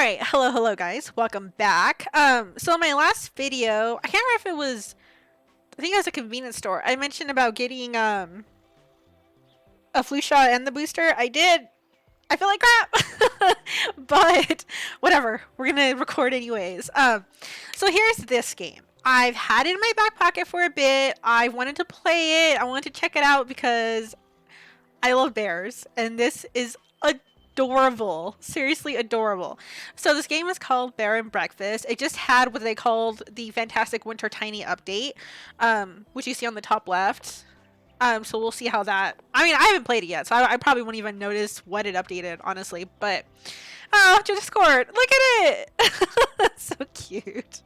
Alright, hello guys. Welcome back. So in my last video, I can't remember if it was, I think it was a convenience store. I mentioned about getting a flu shot and the booster. I did. I feel like crap. But whatever. We're gonna record anyways. So here's this game. I've had it in my back pocket for a bit. I wanted to play it. I wanted to check it out because I love bears, and this is adorable. Seriously adorable. So this game is called Bear and Breakfast. It just had what they called the Fantastic Winter Tiny Update, which you see on the top left. So we'll see how that... I mean, I haven't played it yet, so I probably won't even notice what it updated, honestly. But, oh, Discord, look at it! So cute.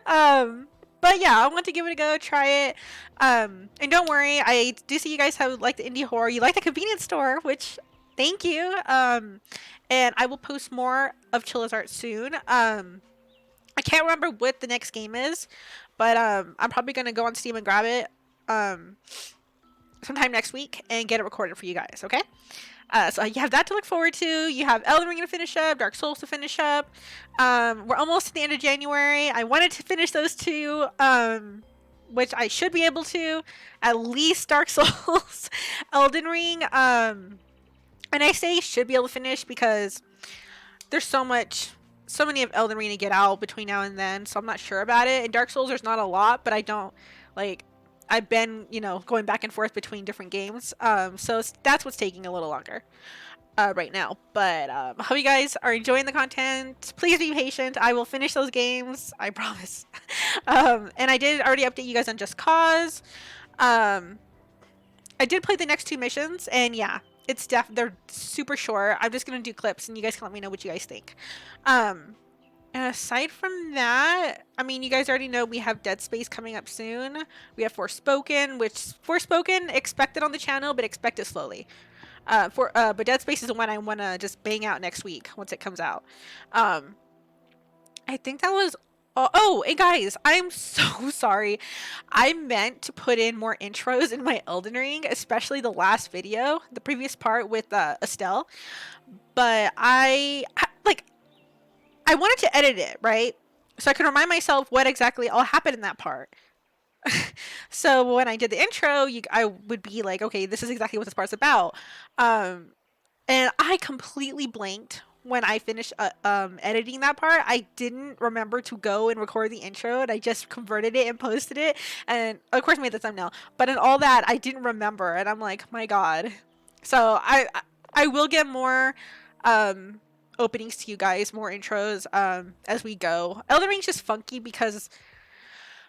But yeah, I want to give it a go, try it. And don't worry, I do see you guys have like the indie horror. You like the convenience store, which thank you. And I will post more of Chilla's art soon. I can't remember what the next game is, but I'm probably gonna go on Steam and grab it sometime next week and get it recorded for you guys. Okay. So you have that to look forward to. You have Elden Ring to finish up, Dark Souls to finish up. We're almost at the end of January. I wanted to finish those two, which I should be able to. At least Dark Souls, Elden Ring. And I say should be able to finish because there's so many of Elden Ring to get out between now and then. So I'm not sure about it. In Dark Souls, there's not a lot, but I don't like. I've been, going back and forth between different games. So that's what's taking a little longer right now. But I hope you guys are enjoying the content. Please be patient. I will finish those games. I promise. And I did already update you guys on Just Cause. I did play the next two missions. And yeah, they're super short. I'm just going to do clips and you guys can let me know what you guys think. And aside from that, I mean, you guys already know we have Dead Space coming up soon. We have Forspoken, which Forspoken expected on the channel, but expect it slowly. But Dead Space is the one I want to just bang out next week once it comes out. I think that was... Oh, hey guys, I'm so sorry. I meant to put in more intros in my Elden Ring, especially the last video, the previous part with Estelle. But I wanted to edit it, right? So I could remind myself what exactly all happened in that part. So when I did the intro, I would be like, okay, this is exactly what this part's about. And I completely blanked when I finished editing that part. I didn't remember to go and record the intro, and I just converted it and posted it. And of course made the thumbnail. But in all that, I didn't remember. And I'm like, my God. So I will get more... openings to you guys, more intros as we go. Elden Ring's just funky because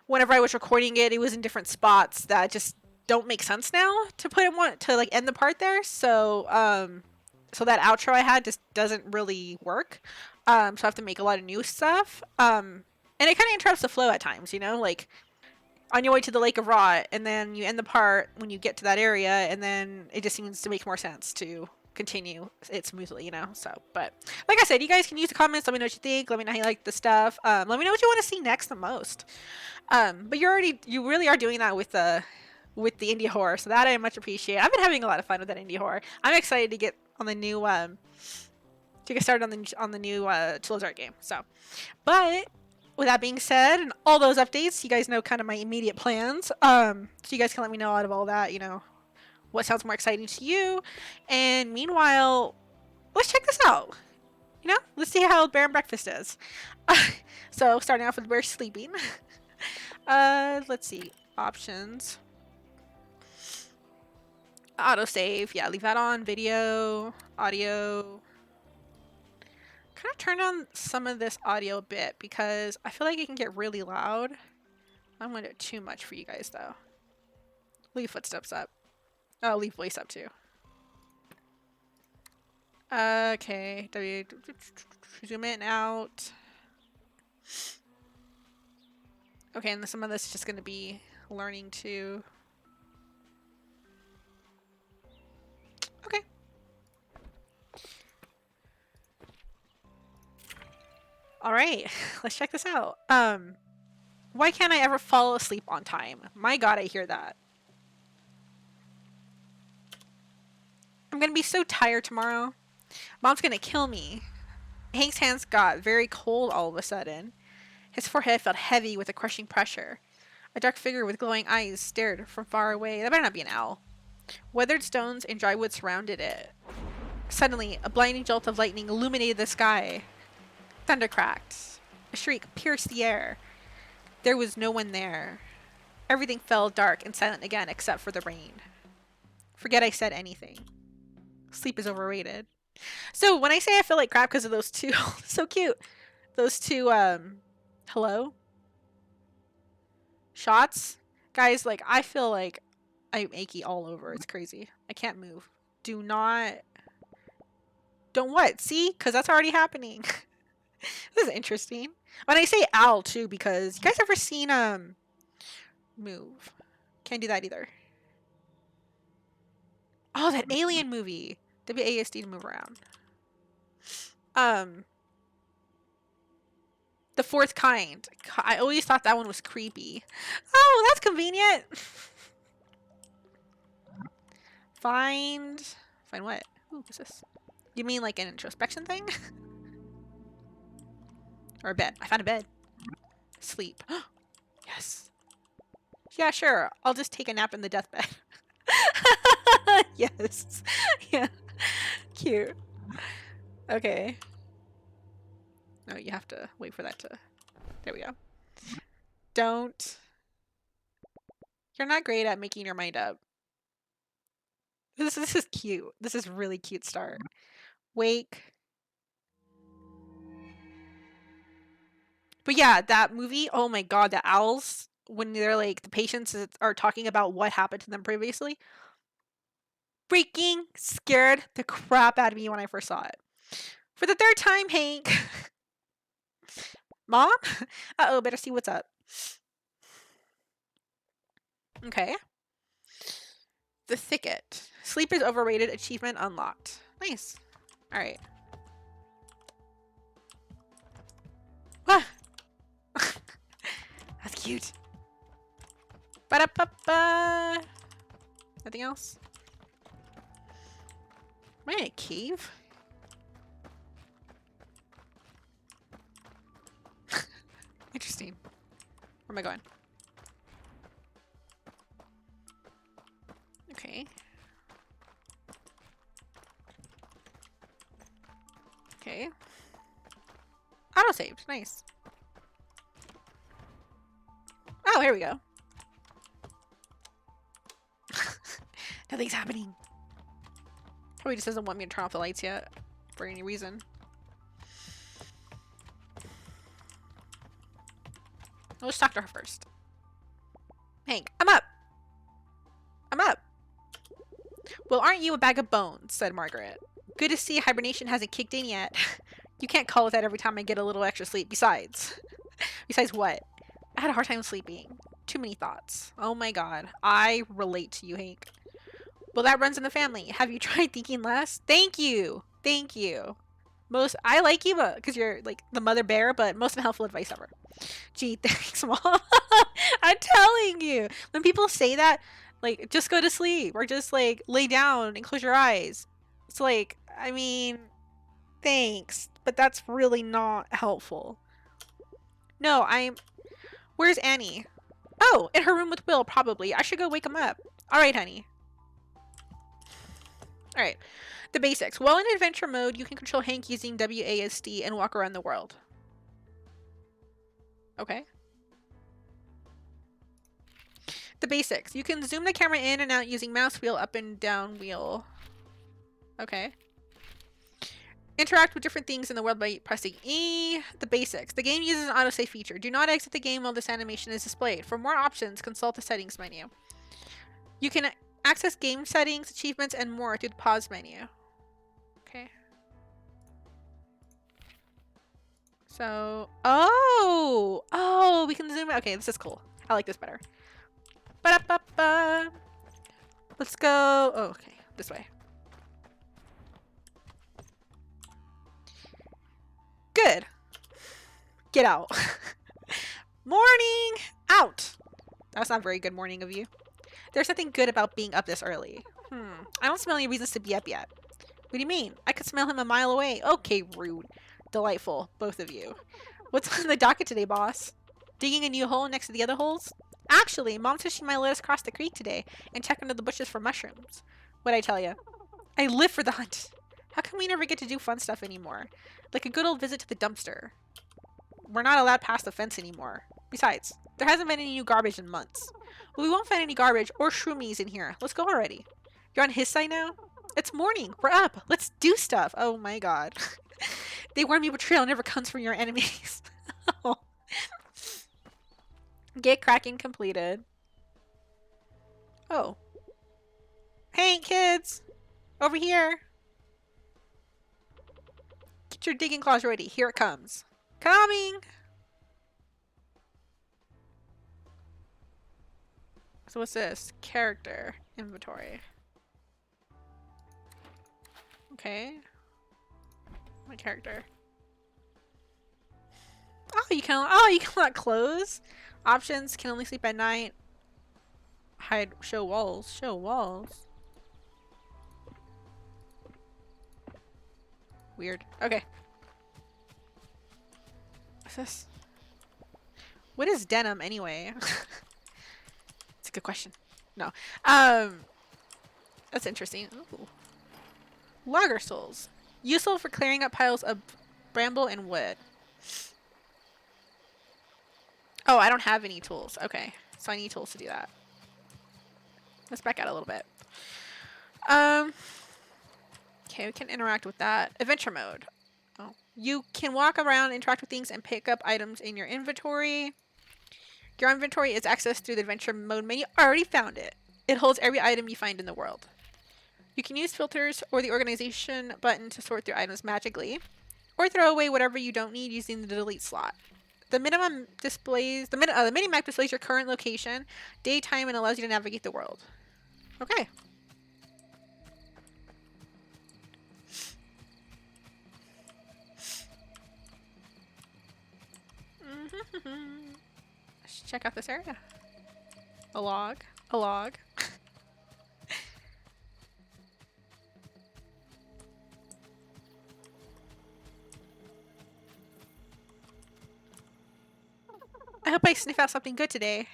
whenever I was recording it, it was in different spots that just don't make sense now to put in one to like end the part there. So so that outro I had just doesn't really work. So I have to make a lot of new stuff. And it kind of interrupts the flow at times, like on your way to the Lake of Rot, and then you end the part when you get to that area, and then it just seems to make more sense to continue it smoothly, so. But like I said, you guys can use the comments. Let me know what you think. Let me know how you like the stuff. Let me know what you want to see next the most. But you really are doing that with the indie horror, so that I much appreciate. I've been having a lot of fun with that indie horror. I'm excited to get on the new to get started on the new Chilla's art game. So, but with that being said, and all those updates, you guys know kind of my immediate plans. So you guys can let me know out of all that, what sounds more exciting to you. And meanwhile, let's check this out. Let's see how Bear and Breakfast is. So starting off with Bear sleeping. Let's see. Options. Autosave. Yeah, leave that on. Video. Audio. Kind of turn on some of this audio a bit because I feel like it can get really loud. I'm going to do too much for you guys though. Leave footsteps up. Oh, leave voice up too. Okay. Zoom in out. Okay, and some of this is just going to be learning to... Okay. Alright, let's check this out. Why can't I ever fall asleep on time? My God, I hear that. I'm gonna be so tired tomorrow. Mom's gonna kill me. Hank's hands got very cold all of a sudden. His forehead felt heavy with a crushing pressure. A dark figure with glowing eyes stared from far away. That better not be an owl. Weathered stones and dry wood surrounded it. Suddenly, a blinding jolt of lightning illuminated the sky. Thunder cracked. A shriek pierced the air. There was no one there. Everything fell dark and silent again except for the rain. Forget I said anything. Sleep is overrated. So when I say I feel like crap because of those two, so cute. Those two, hello? Shots? Guys, like, I feel like I'm achy all over. It's crazy. I can't move. Do not... Don't what? See? Because that's already happening. This is interesting. When I say owl, too, because you guys ever seen, move? Can't do that either. Oh, that alien movie. WASD to move around. The Fourth Kind. I always thought that one was creepy. Oh, that's convenient. Find what? Ooh, what's this? You mean like an introspection thing? Or a bed. I found a bed. Sleep. Yes. Yeah, sure. I'll just take a nap in the deathbed. Yes. Yeah. Cute. Okay. No, you have to wait for that to... There we go. Don't... You're not great at making your mind up. This is cute. This is really cute start. Wake. But yeah, that movie, oh my god, the owls, when they're like, the patients are talking about what happened to them previously, freaking scared the crap out of me when I first saw it. For the third time, Hank. Mom? Uh-oh, better see what's up. Okay. The Thicket. Sleep is overrated. Achievement unlocked. Nice. Alright. Ah! That's cute. Ba-da-ba-ba! Nothing else? Am I in a cave? Interesting. Where am I going? Okay. Okay. Auto-saved. Nice. Oh, here we go. Nothing's happening. Probably just doesn't want me to turn off the lights yet. For any reason. Let's talk to her first. Hank, I'm up! I'm up! Well, aren't you a bag of bones? Said Margaret. Good to see hibernation hasn't kicked in yet. You can't call it that every time I get a little extra sleep. Besides what? I had a hard time sleeping. Too many thoughts. Oh my god. I relate to you, Hank. Well, that runs in the family. Have you tried thinking less? Thank you. Thank you. I like you because you're like the mother bear, but most unhelpful advice ever. Gee, thanks, Mom. I'm telling you. When people say that, like, just go to sleep or just like lay down and close your eyes. It's like, I mean, thanks, but that's really not helpful. No, Where's Annie? Oh, in her room with Will, probably. I should go wake him up. Alright, honey. Alright. The basics. While in adventure mode, you can control Hank using WASD and walk around the world. Okay. The basics. You can zoom the camera in and out using mouse wheel, up and down wheel. Okay. Interact with different things in the world by pressing E. The basics. The game uses an autosave feature. Do not exit the game while this animation is displayed. For more options, consult the settings menu. You can access game settings, achievements, and more through the pause menu. Okay. So, oh, we can zoom out. Okay, this is cool. I like this better. Ba-da-ba-ba. Let's go. Oh, okay, this way. Good. Get out. Morning! Out! That's not very good morning of you. There's nothing good about being up this early. I don't smell any reasons to be up yet. What do you mean? I could smell him a mile away. Okay, rude. Delightful, both of you. What's on the docket today, boss? Digging a new hole next to the other holes? Actually, Mom says she might let us cross the creek today and check under the bushes for mushrooms. What'd I tell you? I live for the hunt. How come we never get to do fun stuff anymore? Like a good old visit to the dumpster. We're not allowed past the fence anymore. Besides, there hasn't been any new garbage in months. Well, we won't find any garbage or shroomies in here. Let's go already. You're on his side now? It's morning. We're up. Let's do stuff. Oh my god. They warn me betrayal never comes from your enemies. Get cracking completed. Oh. Hey, kids! Over here! Get your digging claws ready. Here it comes. Coming! So what's this? Character. Inventory. Okay. My character. You can unlock clothes. Options, can only sleep at night. Hide, show walls. Show walls. Weird. Okay. What's this? What is denim anyway? It's a good question. No. That's interesting. Ooh. Logger souls. Useful for clearing up piles of bramble and wood. Oh, I don't have any tools. Okay. So I need tools to do that. Let's back out a little bit. Okay, we can interact with that. Adventure mode. Oh. You can walk around, interact with things, and pick up items in your inventory. Your inventory is accessed through the adventure mode menu. I already found it. It holds every item you find in the world. You can use filters or the organization button to sort through items magically, or throw away whatever you don't need using the delete slot. The minimum displays the minimap displays your current location, daytime, and allows you to navigate the world. Okay. Let's check out this area. A log. A log. I hope I sniff out something good today.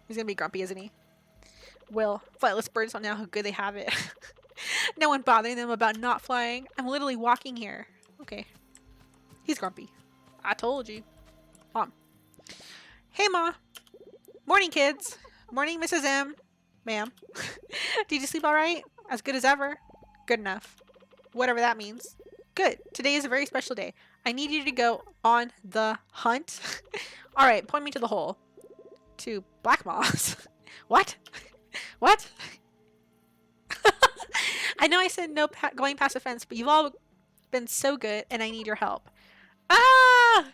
He's gonna be grumpy, isn't he? Will. Flightless birds don't know how good they have it. No one bothering them about not flying. I'm literally walking here. Okay. He's grumpy. I told you. Mom. Hey, Ma. Morning, kids. Morning, Mrs. M. Ma'am. Did you sleep alright? As good as ever? Good enough. Whatever that means. Good. Today is a very special day. I need you to go on the hunt. Alright, point me to the hole. To black moss. What? What? I know I said no going past the fence, but you've all been so good and I need your help. Ah!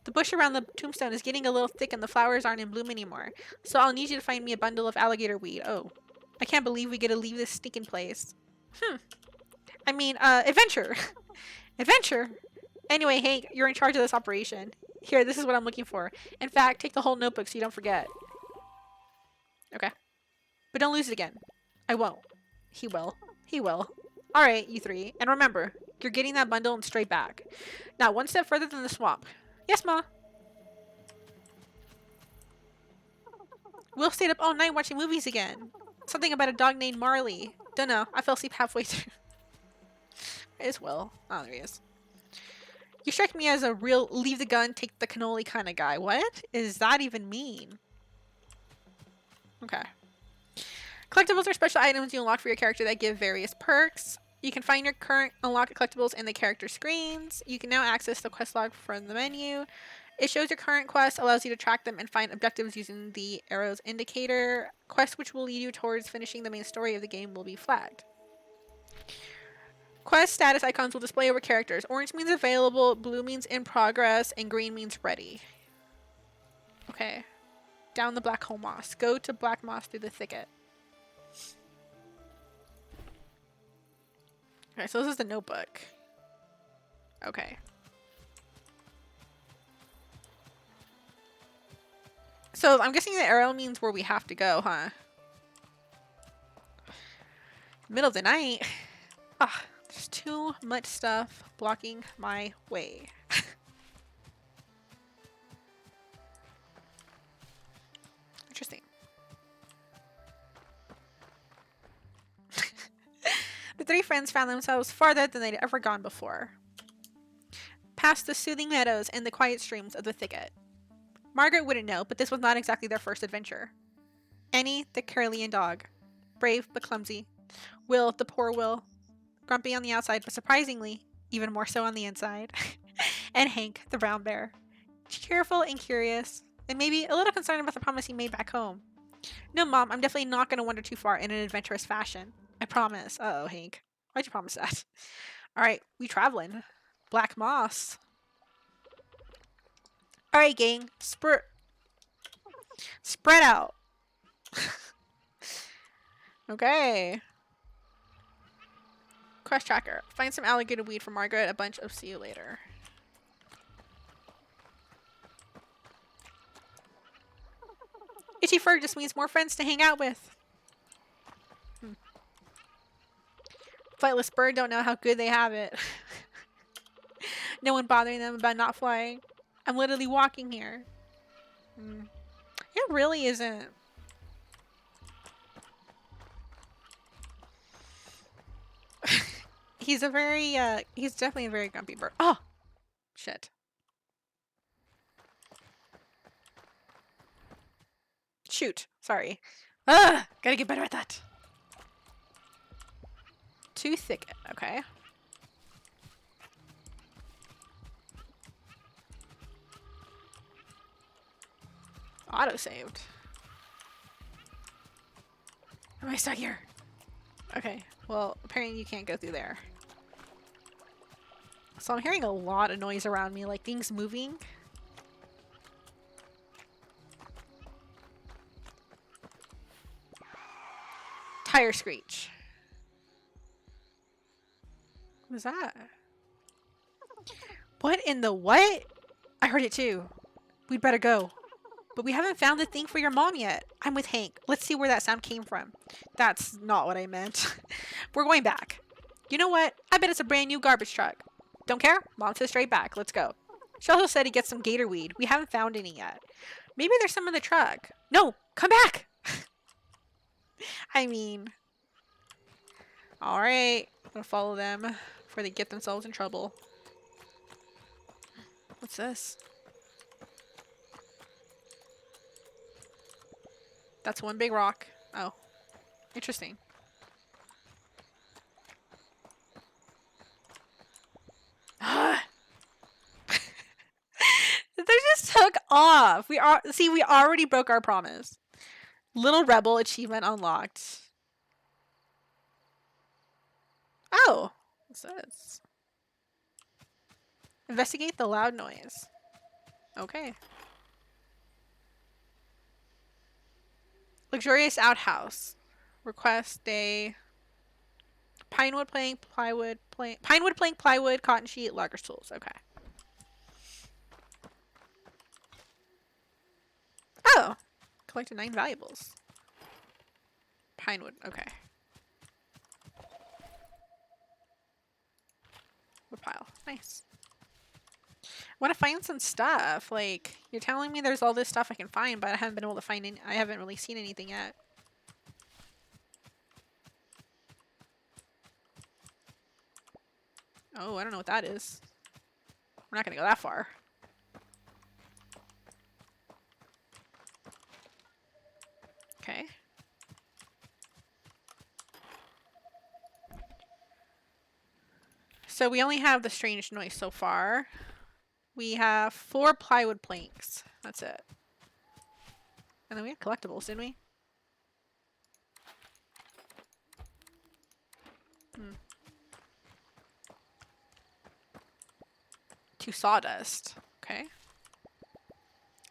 The bush around the tombstone is getting a little thick and the flowers aren't in bloom anymore. So I'll need you to find me a bundle of alligator weed. Oh. I can't believe we get to leave this stinking place. I mean, adventure. Adventure? Anyway, Hank, you're in charge of this operation. Here, this is what I'm looking for. In fact, take the whole notebook so you don't forget. Okay. But don't lose it again. I won't. He will. He will. Alright, you three. And remember, you're getting that bundle and straight back. Now, one step further than the swamp. Yes, Ma. Will stayed up all night watching movies again. Something about a dog named Marley. Dunno. I fell asleep halfway through. It's Will. Oh, there he is. You strike me as a real leave the gun, take the cannoli kind of guy. What does that even mean? Okay. Collectibles are special items you unlock for your character that give various perks. You can find your current unlocked collectibles in the character screens. You can now access the quest log from the menu. It shows your current quest, allows you to track them and find objectives using the arrows indicator. Quests which will lead you towards finishing the main story of the game will be flagged. Quest status icons will display over characters. Orange means available, blue means in progress, and green means ready. Okay. Down the black hole moss. Go to black moss through the thicket. Okay, so this is the notebook. Okay. So I'm guessing the arrow means where we have to go, huh? Middle of the night. Ah, there's too much stuff blocking my way. Interesting. The three friends found themselves farther than they'd ever gone before, past the soothing meadows and the quiet streams of the thicket. Margaret wouldn't know, but this was not exactly their first adventure. Annie, the Carolean dog, brave but clumsy. Will, the poor Will, grumpy on the outside, but surprisingly, even more so on the inside. And Hank, the brown bear, cheerful and curious, and maybe a little concerned about the promise he made back home. No, Mom, I'm definitely not going to wander too far in an adventurous fashion. I promise. Uh-oh, Hank. Why'd you promise that? Alright, we traveling. Black moss. Alright, gang. Spread out. Okay. Quest tracker. Find some alligator weed for Margaret. A bunch of see you later. Itchy fur just means more friends to hang out with. Flightless bird don't know how good they have it. No one bothering them about not flying. I'm literally walking here. It really isn't. He's definitely a very grumpy bird. Oh! Shit. Shoot. Sorry. Ah! Gotta get better at that. Too thicket. Okay. Auto-saved. Am I stuck here? Okay. Well, apparently you can't go through there. So I'm hearing a lot of noise around me, like things moving. Tire screech. What was that? What in the what? I heard it too. We'd better go. But we haven't found the thing for your mom yet. I'm with Hank. Let's see where that sound came from. That's not what I meant. We're going back. You know what? I bet it's a brand new garbage truck. Don't care? Mom says straight back. Let's go. She also said he'd get some gator weed. We haven't found any yet. Maybe there's some in the truck. No! Come back! I mean... Alright. I'm gonna follow them before they get themselves in trouble. What's this? That's one big rock. Oh. Interesting. They just took off. We already broke our promise. Little Rebel achievement unlocked. Oh. What's this? Investigate the loud noise. Okay. Luxurious outhouse. Request a pine plank, plywood, cotton sheet, loggers tools. Okay. Oh, collected 9 valuables. Pinewood. Okay. Wood pile. Nice. I want to find some stuff. Like, you're telling me there's all this stuff I can find, but I haven't been able to find any. I haven't really seen anything yet. Oh, I don't know what that is. We're not gonna go that far. Okay. So we only have the strange noise so far. We have 4 plywood planks. That's it. And then we had collectibles, didn't we? Hmm. 2 sawdust. Okay.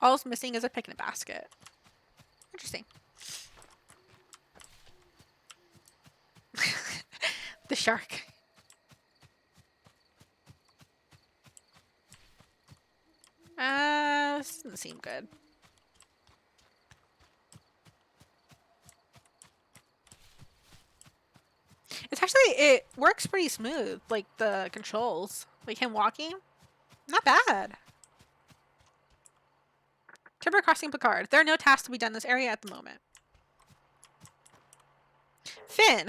All's missing is a picnic basket. Interesting. The shark. This doesn't seem good. It's actually works pretty smooth. Like the controls. Like him walking. Not bad. Timber crossing Picard. There are no tasks to be done in this area at the moment. Finn.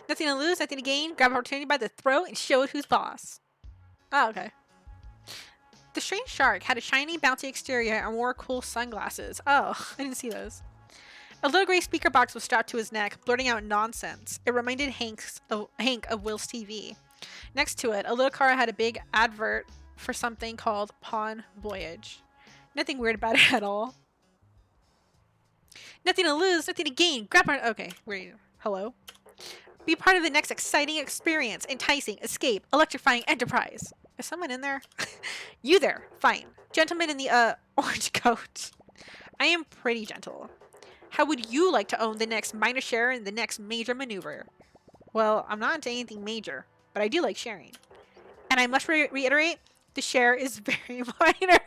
Nothing to lose, nothing to gain. Grab opportunity by the throat and show it who's boss. Oh, okay. The strange shark had a shiny, bouncy exterior and wore cool sunglasses. Oh, I didn't see those. A little gray speaker box was strapped to his neck, blurting out nonsense. It reminded Hank of Will's TV. Next to it, a little car had a big advert for something called Pawn Voyage. Nothing weird about it at all. Nothing to lose, nothing to gain. Grab our... Okay, wait. Hello? Be part of the next exciting experience, enticing, escape, electrifying enterprise. Is someone in there? You there. Fine. Gentleman in the, orange coat. I am pretty gentle. How would you like to own the next minor share in the next major maneuver? Well, I'm not into anything major, but I do like sharing. And I must reiterate, the share is very minor.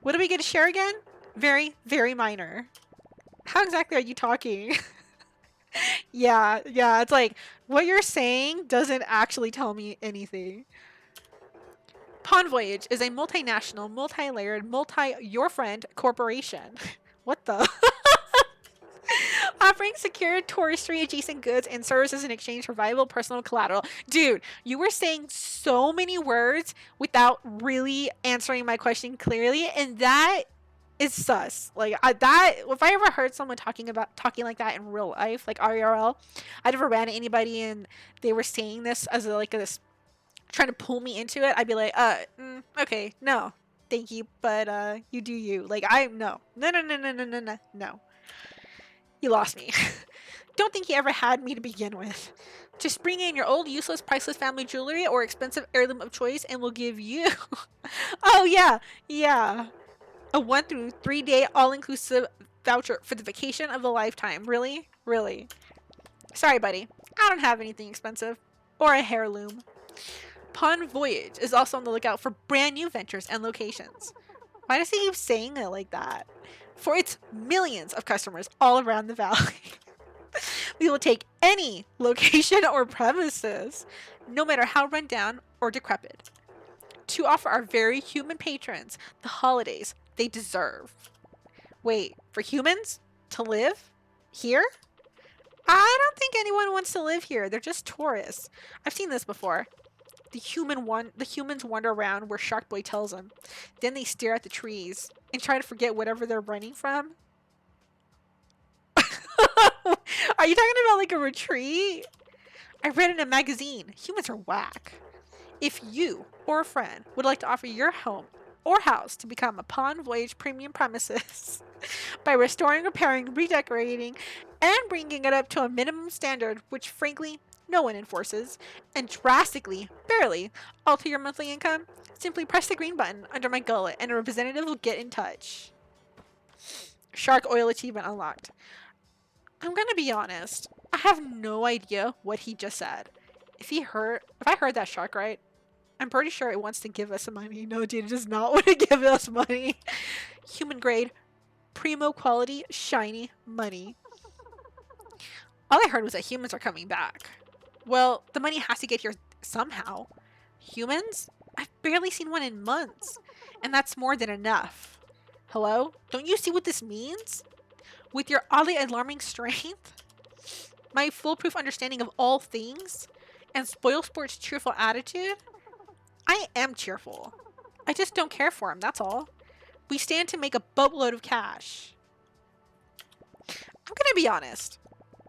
What do we get to share again? Very, very minor. How exactly are you talking? Yeah, it's like, what you're saying doesn't actually tell me anything. Pawn Voyage is a multinational, multi-layered, your friend corporation. What the? Offering secure touristry adjacent goods and services in exchange for valuable personal collateral. Dude, you were saying so many words without really answering my question clearly, and that is sus. Like that, if I ever heard someone talking like that in real life, like IRL, I never ran to anybody and they were saying this as this trying to pull me into it, I'd be like, okay, no, thank you, but you do you. Like no. You lost me. Don't think you ever had me to begin with. Just bring in your old, useless, priceless family jewelry or expensive heirloom of choice and we'll give you... Oh, yeah. A 1 through 3 day all-inclusive voucher for the vacation of a lifetime. Really? Really? Sorry, buddy. I don't have anything expensive. Or a heirloom. Pawn Voyage is also on the lookout for brand new ventures and locations. Why does he keep saying it like that? For its millions of customers all around the valley. We will take any location or premises, no matter how run down or decrepit, to offer our very human patrons the holidays they deserve. Wait, for humans? To live? Here? I don't think anyone wants to live here. They're just tourists. I've seen this before. The humans wander around where Shark Boy tells them. Then they stare at the trees and try to forget whatever they're running from. Are you talking about like a retreat? I read in a magazine. Humans are whack. If you or a friend would like to offer your home or house to become a Pawn Voyage premium premises by restoring, repairing, redecorating, and bringing it up to a minimum standard, which frankly no one enforces, and drastically, barely, alter your monthly income, simply press the green button under my gullet and a representative will get in touch. Shark oil achievement unlocked. I'm gonna be honest. I have no idea what he just said. If I heard that shark right, I'm pretty sure it wants to give us some money. No, dude, it does not want to give us money. Human grade, primo quality, shiny money. All I heard was that humans are coming back. Well, the money has to get here somehow. Humans? I've barely seen one in months. And that's more than enough. Hello? Don't you see what this means? With your oddly alarming strength, my foolproof understanding of all things, and SpoilSport's cheerful attitude, I am cheerful. I just don't care for him, that's all. We stand to make a boatload of cash. I'm gonna be honest.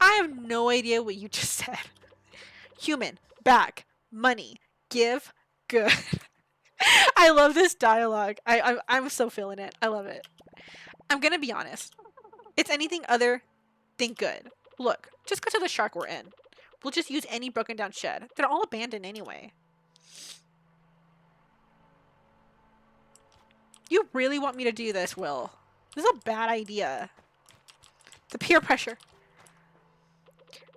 I have no idea what you just said. Human, back, money, give, good. I love this dialogue. I'm so feeling it. I love it. I'm gonna be honest. It's anything other than good. Look, just go to the shark we're in. We'll just use any broken down shed. They're all abandoned anyway. You really want me to do this, Will? This is a bad idea. The peer pressure.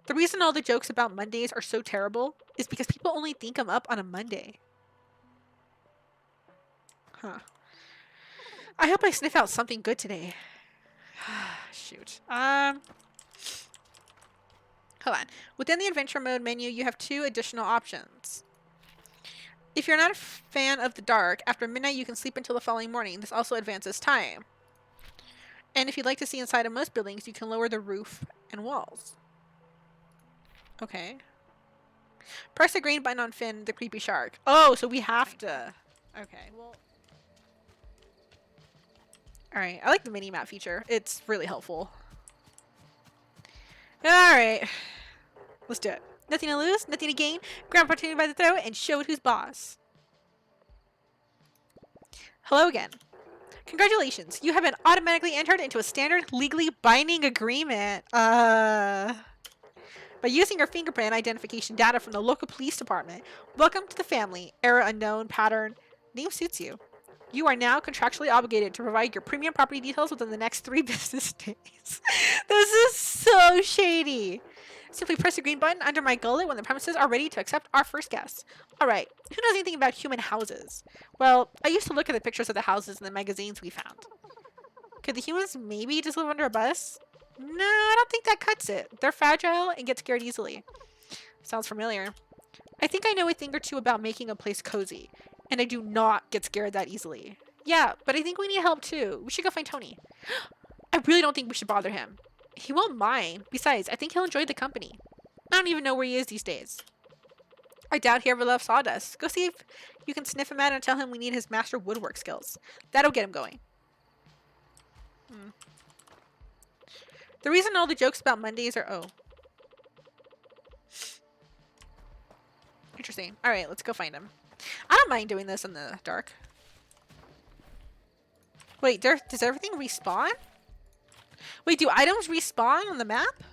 The reason all the jokes about Mondays are so terrible is because people only think I'm up on a Monday. Huh. I hope I sniff out something good today. Shoot. Hold on. Within the adventure mode menu, you have 2 additional options. If you're not a fan of the dark, after midnight you can sleep until the following morning. This also advances time. And if you'd like to see inside of most buildings, you can lower the roof and walls. Okay. Press the green button on Finn, the creepy shark. Oh, so we have to. Okay, well. Alright, I like the mini-map feature. It's really helpful. Alright. Let's do it. Nothing to lose, nothing to gain. Grab opportunity by the throat and show it who's boss. Hello again. Congratulations, you have been automatically entered into a standard legally binding agreement. By using your fingerprint identification data from the local police department. Welcome to the family. Era unknown, pattern. Name suits you. You are now contractually obligated to provide your premium property details within the next 3 business days. This is so shady. Simply press the green button under my gullet when the premises are ready to accept our first guest. Alright, who knows anything about human houses? Well, I used to look at the pictures of the houses in the magazines we found. Could the humans maybe just live under a bus? No, I don't think that cuts it. They're fragile and get scared easily. Sounds familiar. I think I know a thing or two about making a place cozy. And I do not get scared that easily. Yeah, but I think we need help too. We should go find Tony. I really don't think we should bother him. He won't mind. Besides, I think he'll enjoy the company. I don't even know where he is these days. I doubt he ever left Sawdust. Go see if you can sniff him out and tell him we need his master woodwork skills. That'll get him going. The reason all the jokes about Mondays are... Oh. Interesting. Alright, let's go find him. I don't mind doing this in the dark. Wait, does everything respawn? Wait, do items respawn on the map?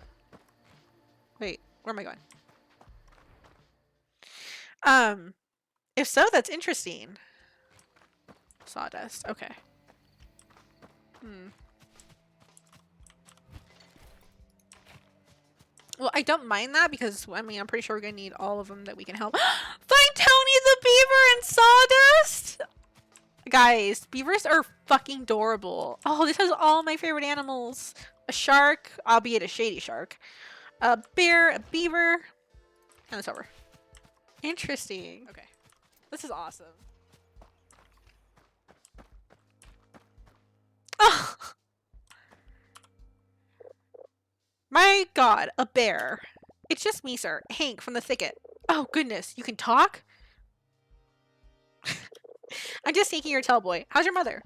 Wait, where am I going? If so, that's interesting. Sawdust, okay. Well, I don't mind that because, I mean, I'm pretty sure we're gonna need all of them that we can help. Find Tony the Beaver and Sawdust! Guys, beavers are fucking adorable. Oh, this has all my favorite animals. A shark, albeit a shady shark. A bear, a beaver. And it's over. Interesting. Okay. This is awesome. Oh! My god, a bear. It's just me, sir. Hank from the thicket. Oh, goodness. You can talk? I'm just taking your tellboy. How's your mother?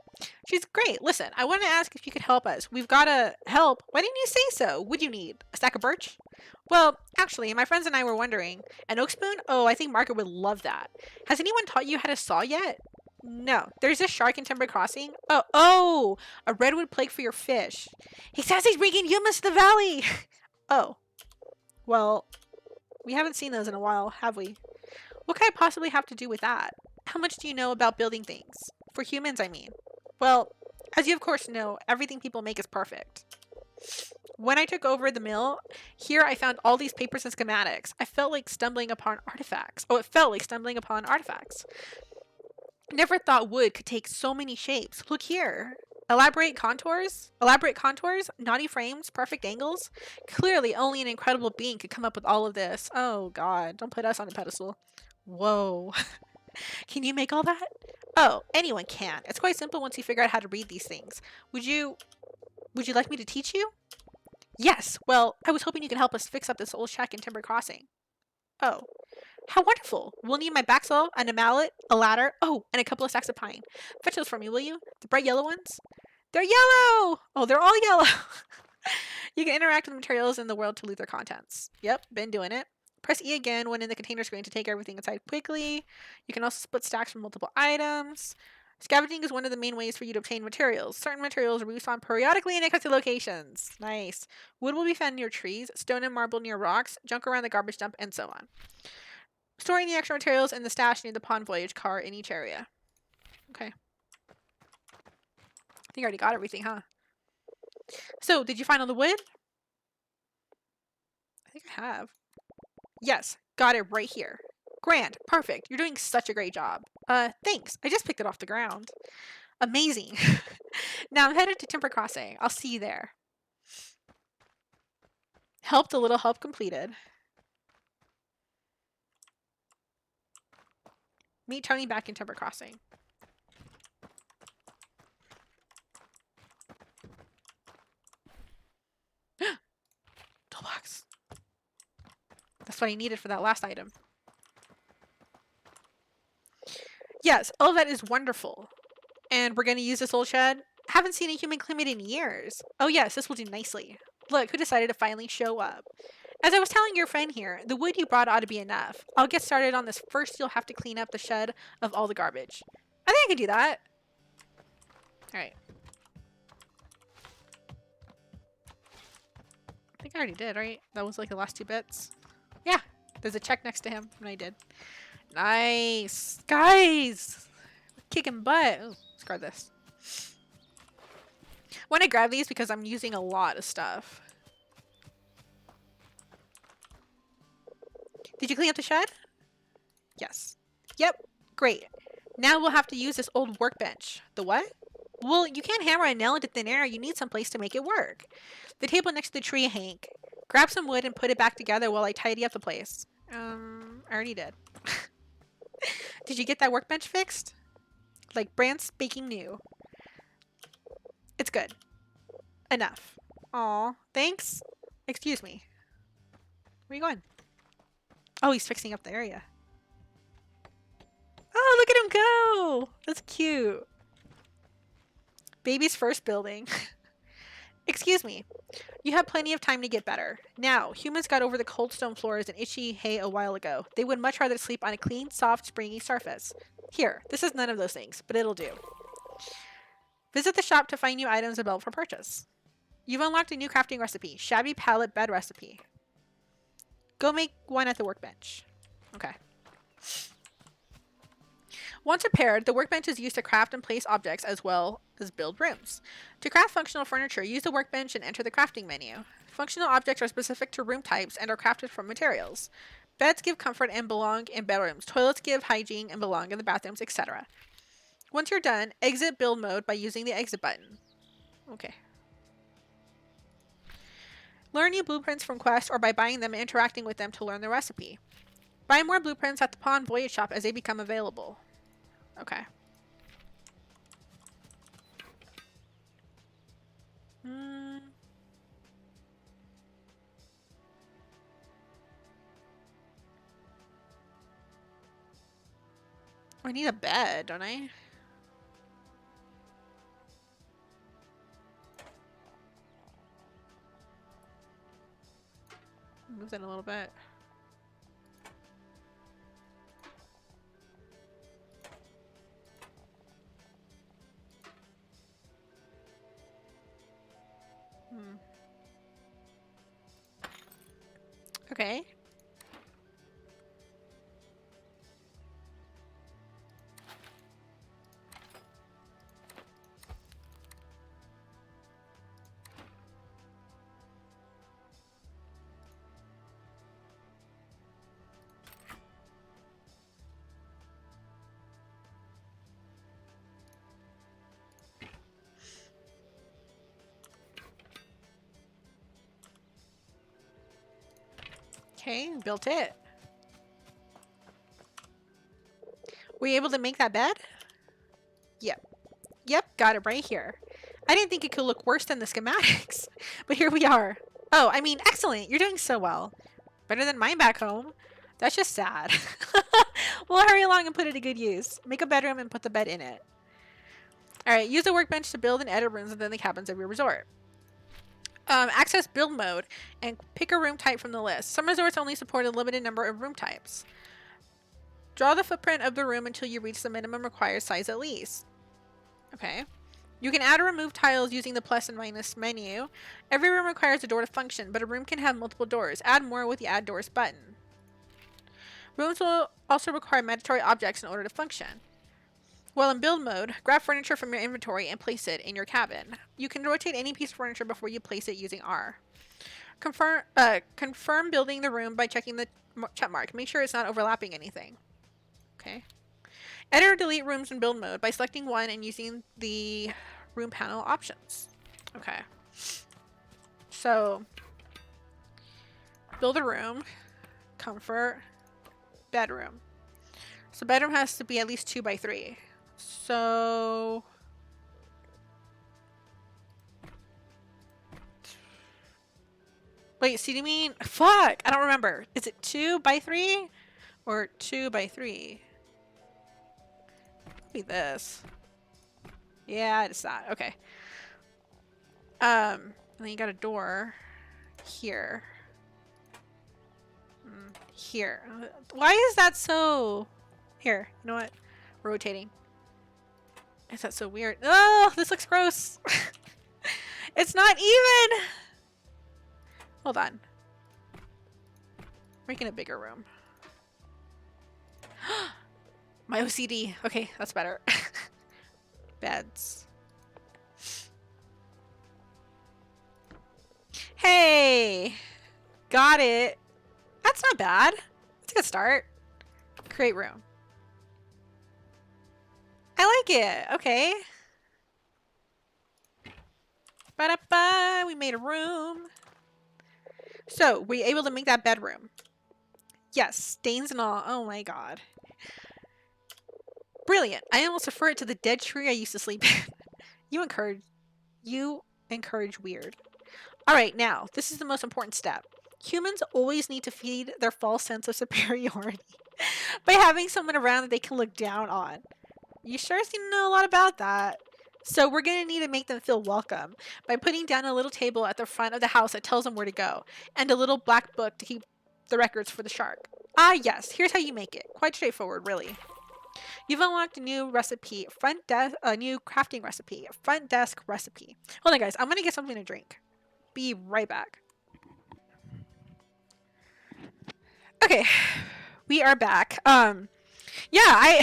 She's great. Listen, I want to ask if you could help us. We've got to help. Why didn't you say so? What'd you need? A stack of birch? Well, actually, my friends and I were wondering. An oak spoon? Oh, I think Margaret would love that. Has anyone taught you how to saw yet? No. There's a shark in Timber Crossing. Oh, a redwood plague for your fish. He says he's bringing humans to the valley. Oh. Well, we haven't seen those in a while, have we? What could I possibly have to do with that? How much do you know about building things? For humans, I mean. Well, as you of course know, everything people make is perfect. When I took over the mill, here I found all these papers and schematics. I felt like stumbling upon artifacts. Oh, it felt like stumbling upon artifacts. Never thought wood could take so many shapes. Look here. Elaborate contours, naughty frames, perfect angles. Clearly, only an incredible being could come up with all of this. Oh god, don't put us on a pedestal. Whoa. Can you make all that? Oh, anyone can. It's quite simple once you figure out how to read these things. Would you like me to teach you? Yes. Well, I was hoping you could help us fix up this old shack in Timber Crossing. Oh. How wonderful. We'll need my backsaw and a mallet, a ladder, oh, and a couple of stacks of pine. Fetch those for me, will you? The bright yellow ones? They're yellow! Oh, they're all yellow. You can interact with the materials in the world to loot their contents. Yep, been doing it. Press E again when in the container screen to take everything inside quickly. You can also split stacks from multiple items. Scavenging is one of the main ways for you to obtain materials. Certain materials respawn periodically in unexpected locations. Nice. Wood will be found near trees, stone and marble near rocks, junk around the garbage dump, and so on. Storing the extra materials in the stash near the Pond Voyage car in each area. Okay. I think I already got everything, huh? So, did you find all the wood? I think I have. Yes, got it right here. Grand, perfect. You're doing such a great job. Thanks. I just picked it off the ground. Amazing. Now I'm headed to Timber Crossing. I'll see you there. Helped a little, help completed. Meet Tony back in Timber Crossing. Toolbox. That's what I needed for that last item. Yes, all of that is wonderful. And we're going to use this old shed. Haven't seen a human climb it in years. Oh yes, this will do nicely. Look, who decided to finally show up. As I was telling your friend here, the wood you brought ought to be enough. I'll get started on this. First, you'll have to clean up the shed of all the garbage. I think I can do that. Alright. I think I already did, right? That was like the last 2 bits. Yeah, there's a check next to him, and I did. Nice! Guys! Kicking butt. Ooh, discard this. I want to grab these because I'm using a lot of stuff. Did you clean up the shed? Yes. Yep. Great. Now we'll have to use this old workbench. The what? Well, you can't hammer a nail into thin air. You need some place to make it work. The table next to the tree, Hank. Grab some wood and put it back together while I tidy up the place. I already did. Did you get that workbench fixed? Like brand spanking new. It's good. Enough. Aw, thanks. Excuse me. Where are you going? Oh, he's fixing up the area. Oh, look at him go! That's cute. Baby's first building. Excuse me. You have plenty of time to get better. Now, humans got over the cold stone floors and itchy hay a while ago. They would much rather sleep on a clean, soft, springy surface. Here, this is none of those things, but it'll do. Visit the shop to find new items available for purchase. You've unlocked a new crafting recipe. Shabby pallet bed recipe. Go make one at the workbench. Okay. Once repaired, the workbench is used to craft and place objects as well as build rooms. To craft functional furniture, use the workbench and enter the crafting menu. Functional objects are specific to room types and are crafted from materials. Beds give comfort and belong in bedrooms. Toilets give hygiene and belong in the bathrooms, etc. Once you're done, exit build mode by using the exit button. Okay. Learn new blueprints from quests or by buying them and interacting with them to learn the recipe. Buy more blueprints at the Pawn Voyage shop as they become available. Okay. I need a bed, don't I? Move that a little bit. Okay. Okay, built it. Were you able to make that bed? Yep. Yep, got it right here. I didn't think it could look worse than the schematics, but here we are. Oh, I mean, excellent. You're doing so well. Better than mine back home. That's just sad. Well, hurry along and put it to good use. Make a bedroom and put the bed in it. Alright, use the workbench to build and edit rooms within the cabins of your resort. Access build mode and pick a room type from the list. Some resorts only support a limited number of room types. Draw the footprint of the room until you reach the minimum required size at least. Okay. You can add or remove tiles using the plus and minus menu. Every room requires a door to function, but a room can have multiple doors. Add more with the add doors button. Rooms will also require mandatory objects in order to function. While in build mode, grab furniture from your inventory and place it in your cabin. You can rotate any piece of furniture before you place it using R. Confirm building the room by checking the check mark. Make sure it's not overlapping anything. Okay. Edit or delete rooms in build mode by selecting one and using the room panel options. Okay. So, Build a room. Comfort. Bedroom. So bedroom has to be at least 2 by 3. So... Wait, so do you mean... Fuck! I don't remember. Is it 2 by 3? Or 2 by 3? Probably this. Yeah, it's that. Okay. And then you got a door here. Here. Why is that so... Here, you know what? Rotating. Is that so weird? Oh, this looks gross. It's not even. Hold on. Making a bigger room. My OCD. Okay, that's better. Beds. Hey! Got it. That's not bad. That's a good start. Create room. I like it. Okay. Ba-da-ba. We made a room. So, were you able to make that bedroom? Yes. Stains and all. Oh my god. Brilliant. I almost refer it to the dead tree I used to sleep in. You encourage weird. Alright, now, this is the most important step. Humans always need to feed their false sense of superiority by having someone around that they can look down on. You sure seem to know a lot about that. So we're going to need to make them feel welcome by putting down a little table at the front of the house that tells them where to go, and a little black book to keep the records for the shark. Ah yes, here's how you make it. Quite straightforward, really. You've unlocked a new recipe, a new crafting recipe, front desk recipe. Hold on guys, I'm going to get something to drink. Be right back. Okay, we are back. Yeah,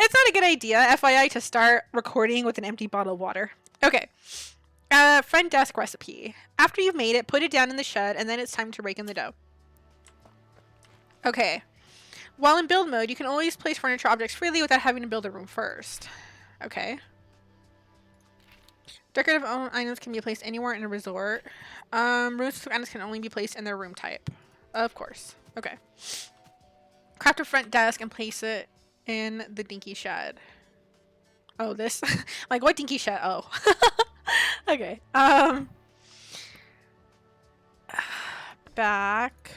it's not a good idea, FYI, to start recording with an empty bottle of water. Okay. Front desk recipe. After you've made it, put it down in the shed, and then it's time to rake in the dough. Okay. While in build mode, you can always place furniture objects freely without having to build a room first. Okay. Decorative items can be placed anywhere in a resort. Room-specific items can only be placed in their room type. Of course. Okay. Craft a front desk and place it in the dinky shed. Oh, this? Like, what dinky shed? Oh. Okay. Back.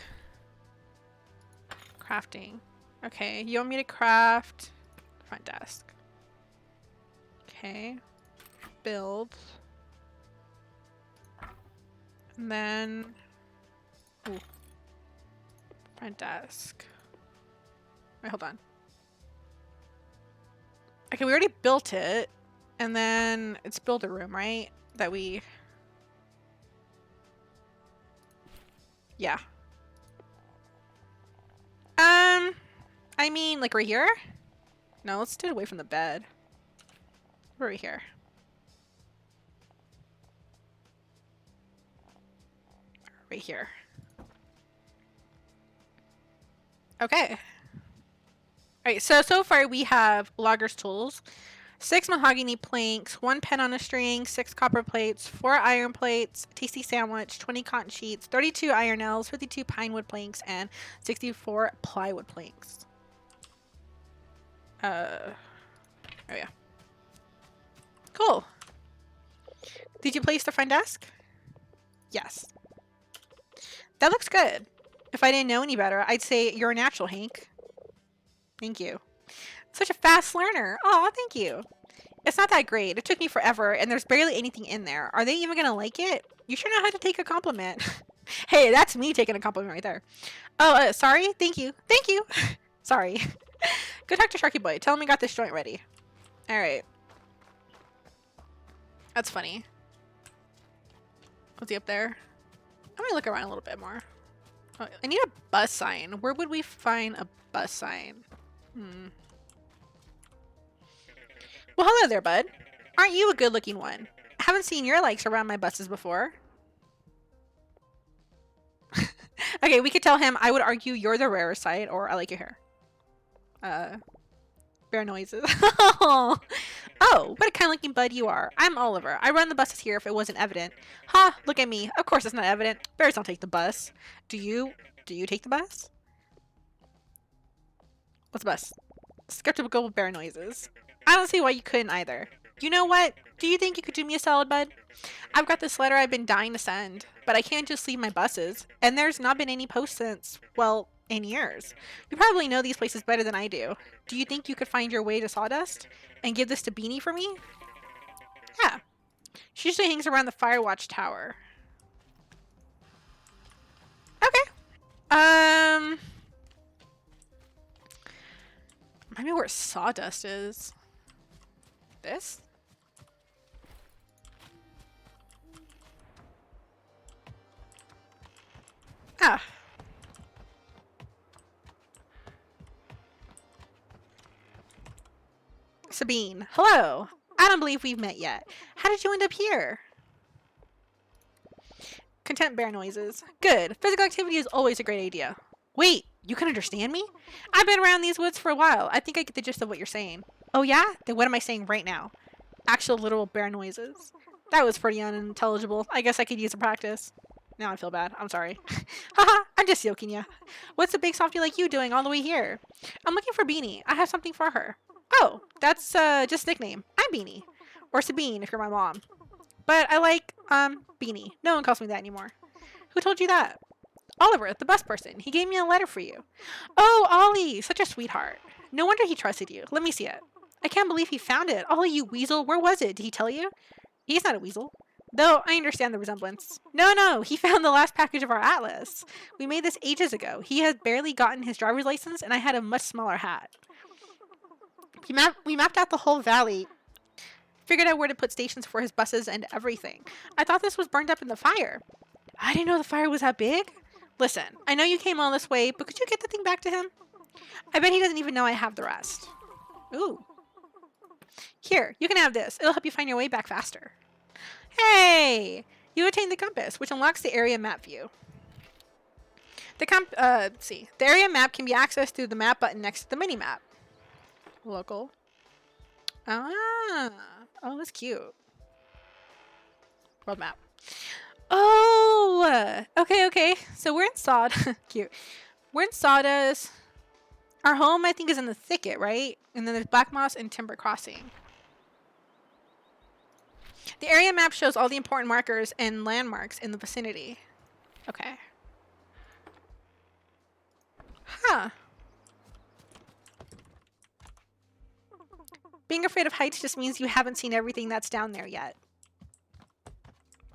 Crafting. Okay. You want me to craft front desk. Okay. Build. And then... Ooh. Front desk. Wait, hold on. Okay, we already built it. And then it's build a room, right? That we... Yeah. I mean, like right here? No, let's do it away from the bed. Right here. Right here. Okay. Alright, so far we have logger's tools, 6 mahogany planks, 1 pen on a string, 6 copper plates, 4 iron plates, a tasty sandwich, 20 cotton sheets, 32 iron nails, 52 pine wood planks, and 64 plywood planks. Oh yeah. Cool. Did you place the front desk? Yes. That looks good. If I didn't know any better, I'd say you're a natural, Hank. Thank you. Such a fast learner. Oh, thank you. It's not that great. It took me forever, and there's barely anything in there. Are they even gonna like it? You sure know how to take a compliment. Hey, that's me taking a compliment right there. Oh, sorry? Thank you. Thank you. Sorry. Go talk to Sharky Boy. Tell him we got this joint ready. Alright. That's funny. Was he up there? I'm gonna look around a little bit more. Oh, I need a bus sign. Where would we find a bus sign? Well, hello there, bud. Aren't you a good-looking one? I haven't seen your likes around my buses before. Okay, we could tell him, I would argue you're the rarer sight, or I like your hair. Bear noises. Oh, what a kind-looking bud you are. I'm Oliver. I run the buses here if it wasn't evident. Ha, look at me. Of course it's not evident. Bears don't take the bus. Do you? Do you take the bus? What's the bus? Skeptical bear noises. I don't see why you couldn't either. You know what? Do you think you could do me a solid, bud? I've got this letter I've been dying to send, but I can't just leave my buses. And there's not been any post since, well, in years. You probably know these places better than I do. Do you think you could find your way to Sawdust and give this to Beanie for me? Yeah. She usually hangs around the Firewatch Tower. Okay. Maybe where Sawdust is. This? Ah. Sabine. Hello. I don't believe we've met yet. How did you end up here? Content bear noises. Good. Physical activity is always a great idea. Wait, you can understand me? I've been around these woods for a while. I think I get the gist of what you're saying. Oh yeah? Then what am I saying right now? Actual literal bear noises. That was pretty unintelligible. I guess I could use a practice. Now I feel bad. I'm sorry. Haha, I'm just joking ya. What's a big softie like you doing all the way here? I'm looking for Beanie. I have something for her. Oh, that's just a nickname. I'm Beanie. Or Sabine if you're my mom. But I like, Beanie. No one calls me that anymore. Who told you that? Oliver, the bus person. He gave me a letter for you. Oh, Ollie, such a sweetheart. No wonder he trusted you. Let me see it. I can't believe he found it. Ollie, you weasel. Where was it? Did he tell you? He's not a weasel. Though, I understand the resemblance. No, he found the last package of our atlas. We made this ages ago. He had barely gotten his driver's license, and I had a much smaller hat. We mapped out the whole valley. Figured out where to put stations for his buses and everything. I thought this was burned up in the fire. I didn't know the fire was that big. Listen, I know you came all this way, but could you get the thing back to him? I bet he doesn't even know I have the rest. Ooh. Here, you can have this. It'll help you find your way back faster. Hey! You attained the compass, which unlocks the area map view. The area map can be accessed through the map button next to the mini map. Local. Ah. Oh, that's cute. World map. Oh! Okay. So we're in cute. We're in Sawdust. Our home, I think, is in the thicket, right? And then there's Black Moss and Timber Crossing. The area map shows all the important markers and landmarks in the vicinity. Okay. Huh. Being afraid of heights just means you haven't seen everything that's down there yet.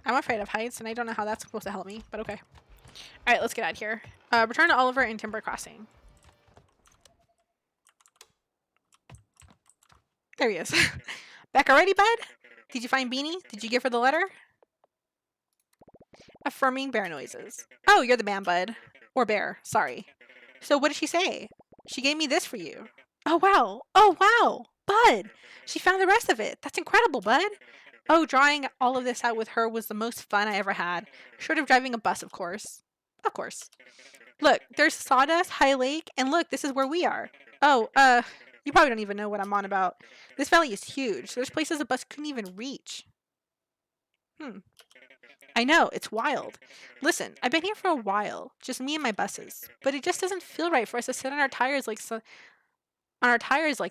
I'm afraid of heights, and I don't know how that's supposed to help me, but okay. Alright, let's get out of here. Return to Oliver and Timber Crossing. There he is. Back already, bud? Did you find Beanie? Did you give her the letter? Affirming bear noises. Oh, you're the man, bud. Or bear, sorry. So what did she say? She gave me this for you. Oh, wow. Oh, wow. Bud! She found the rest of it. That's incredible, bud. Oh, drawing all of this out with her was the most fun I ever had. Short of driving a bus, of course. Of course. Look, there's Sawdust, High Lake, and look, this is where we are. Oh, you probably don't even know what I'm on about. This valley is huge. There's places a bus couldn't even reach. I know, it's wild. Listen, I've been here for a while, just me and my buses, but it just doesn't feel right for us to sit on our tires like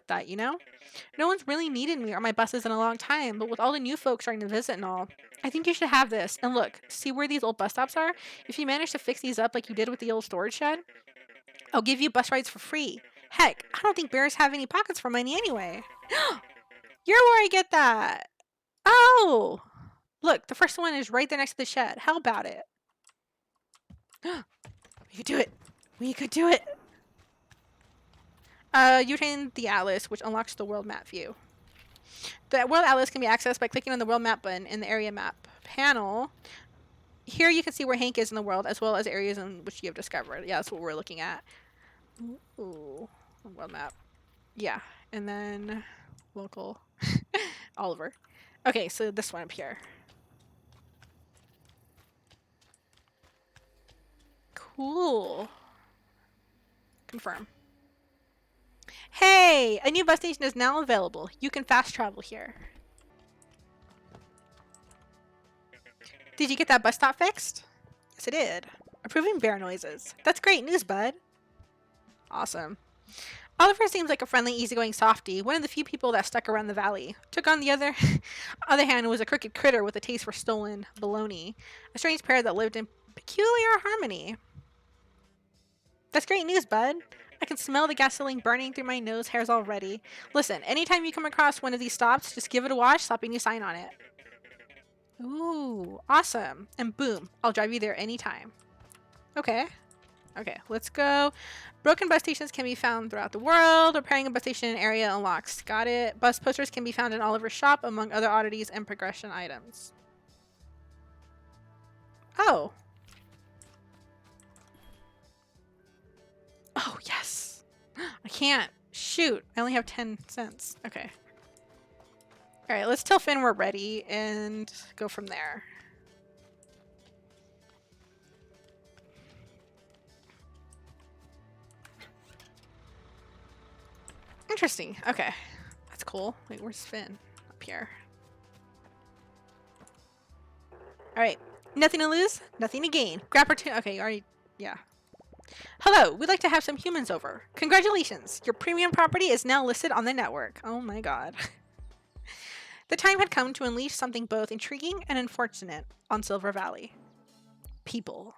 that, you know? No one's really needed me or my buses in a long time, but with all the new folks starting to visit and all, I think you should have this. And look, see where these old bus stops are? If you manage to fix these up like you did with the old storage shed, I'll give you bus rides for free. Heck, I don't think bears have any pockets for money anyway. You're where I get that. Oh! Look, the first one is right there next to the shed. How about it? We could do it. We could do it. You obtain the atlas, which unlocks the world map view. The world atlas can be accessed by clicking on the world map button in the area map panel. Here you can see where Hank is in the world, as well as areas in which you have discovered. Yeah, that's what we're looking at. Ooh, world map. Yeah, and then local. Oliver. Okay, so this one up here. Cool. Confirm. Hey! A new bus station is now available. You can fast travel here. Did you get that bus stop fixed? Yes, I did. Approving bear noises. That's great news, bud. Awesome. Oliver seems like a friendly, easygoing softy, one of the few people that stuck around the valley. Took on the other hand was a crooked critter with a taste for stolen baloney. A strange pair that lived in peculiar harmony. That's great news, bud. I can smell the gasoline burning through my nose hairs already. Listen, anytime you come across one of these stops, just give it a watch, slap a new sign on it. Ooh, awesome. And boom, I'll drive you there anytime. Okay. Okay, let's go. Broken bus stations can be found throughout the world. Repairing a bus station in an area unlocks. Got it. Bus posters can be found in Oliver's shop, among other oddities and progression items. Oh. Oh, yes. I can't. Shoot. I only have 10 cents. Okay. Alright, let's tell Finn we're ready and go from there. Interesting. Okay. That's cool. Wait, where's Finn? Up here. Alright. Nothing to lose, nothing to gain. Grab opportunity. Okay, already. Yeah. Hello, we'd like to have some humans over. Congratulations. Your premium property is now listed on the network. Oh my god. The time had come to unleash something both intriguing and unfortunate on Silver Valley. People.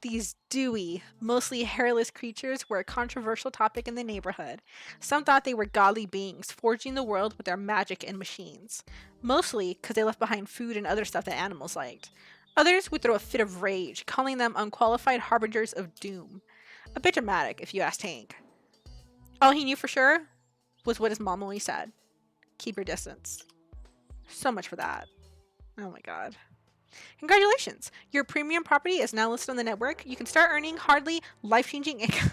These dewy, mostly hairless creatures were a controversial topic in the neighborhood. Some thought they were godly beings, forging the world with their magic and machines. Mostly because they left behind food and other stuff that animals liked. Others would throw a fit of rage, calling them unqualified harbingers of doom. A bit dramatic, if you asked Hank. All he knew for sure was what his mom always said. Keep your distance. So much for that. Oh my god. Congratulations! Your premium property is now listed on the network. You can start earning hardly life-changing income.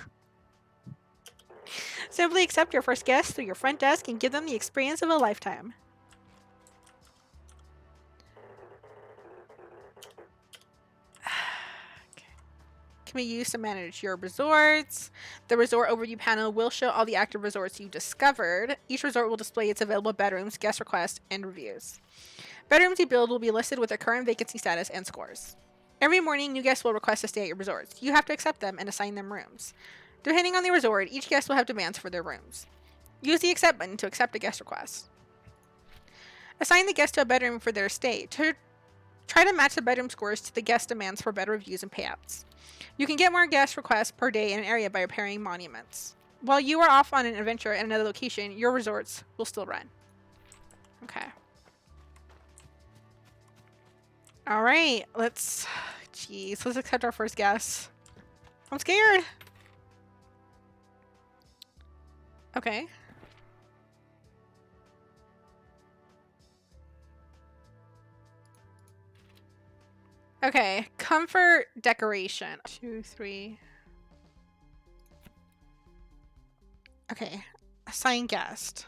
Simply accept your first guest through your front desk and give them the experience of a lifetime. Can be used to manage your resorts. The resort overview panel will show all the active resorts you discovered. Each resort will display its available bedrooms, guest requests, and reviews. Bedrooms you build will be listed with their current vacancy status and scores. Every morning, new guests will request to stay at your resorts. You have to accept them and assign them rooms. Depending on the resort, each guest will have demands for their rooms. Use the accept button to accept a guest request. Assign the guest to a bedroom for their stay. Try to match the bedroom scores to the guest demands for better reviews and payouts. You can get more guest requests per day in an area by repairing monuments. While you are off on an adventure at another location, your resorts will still run. Okay. Alright, let's accept our first guess. I'm scared. Okay. Okay, comfort decoration. 2, 3. Okay, assign guest.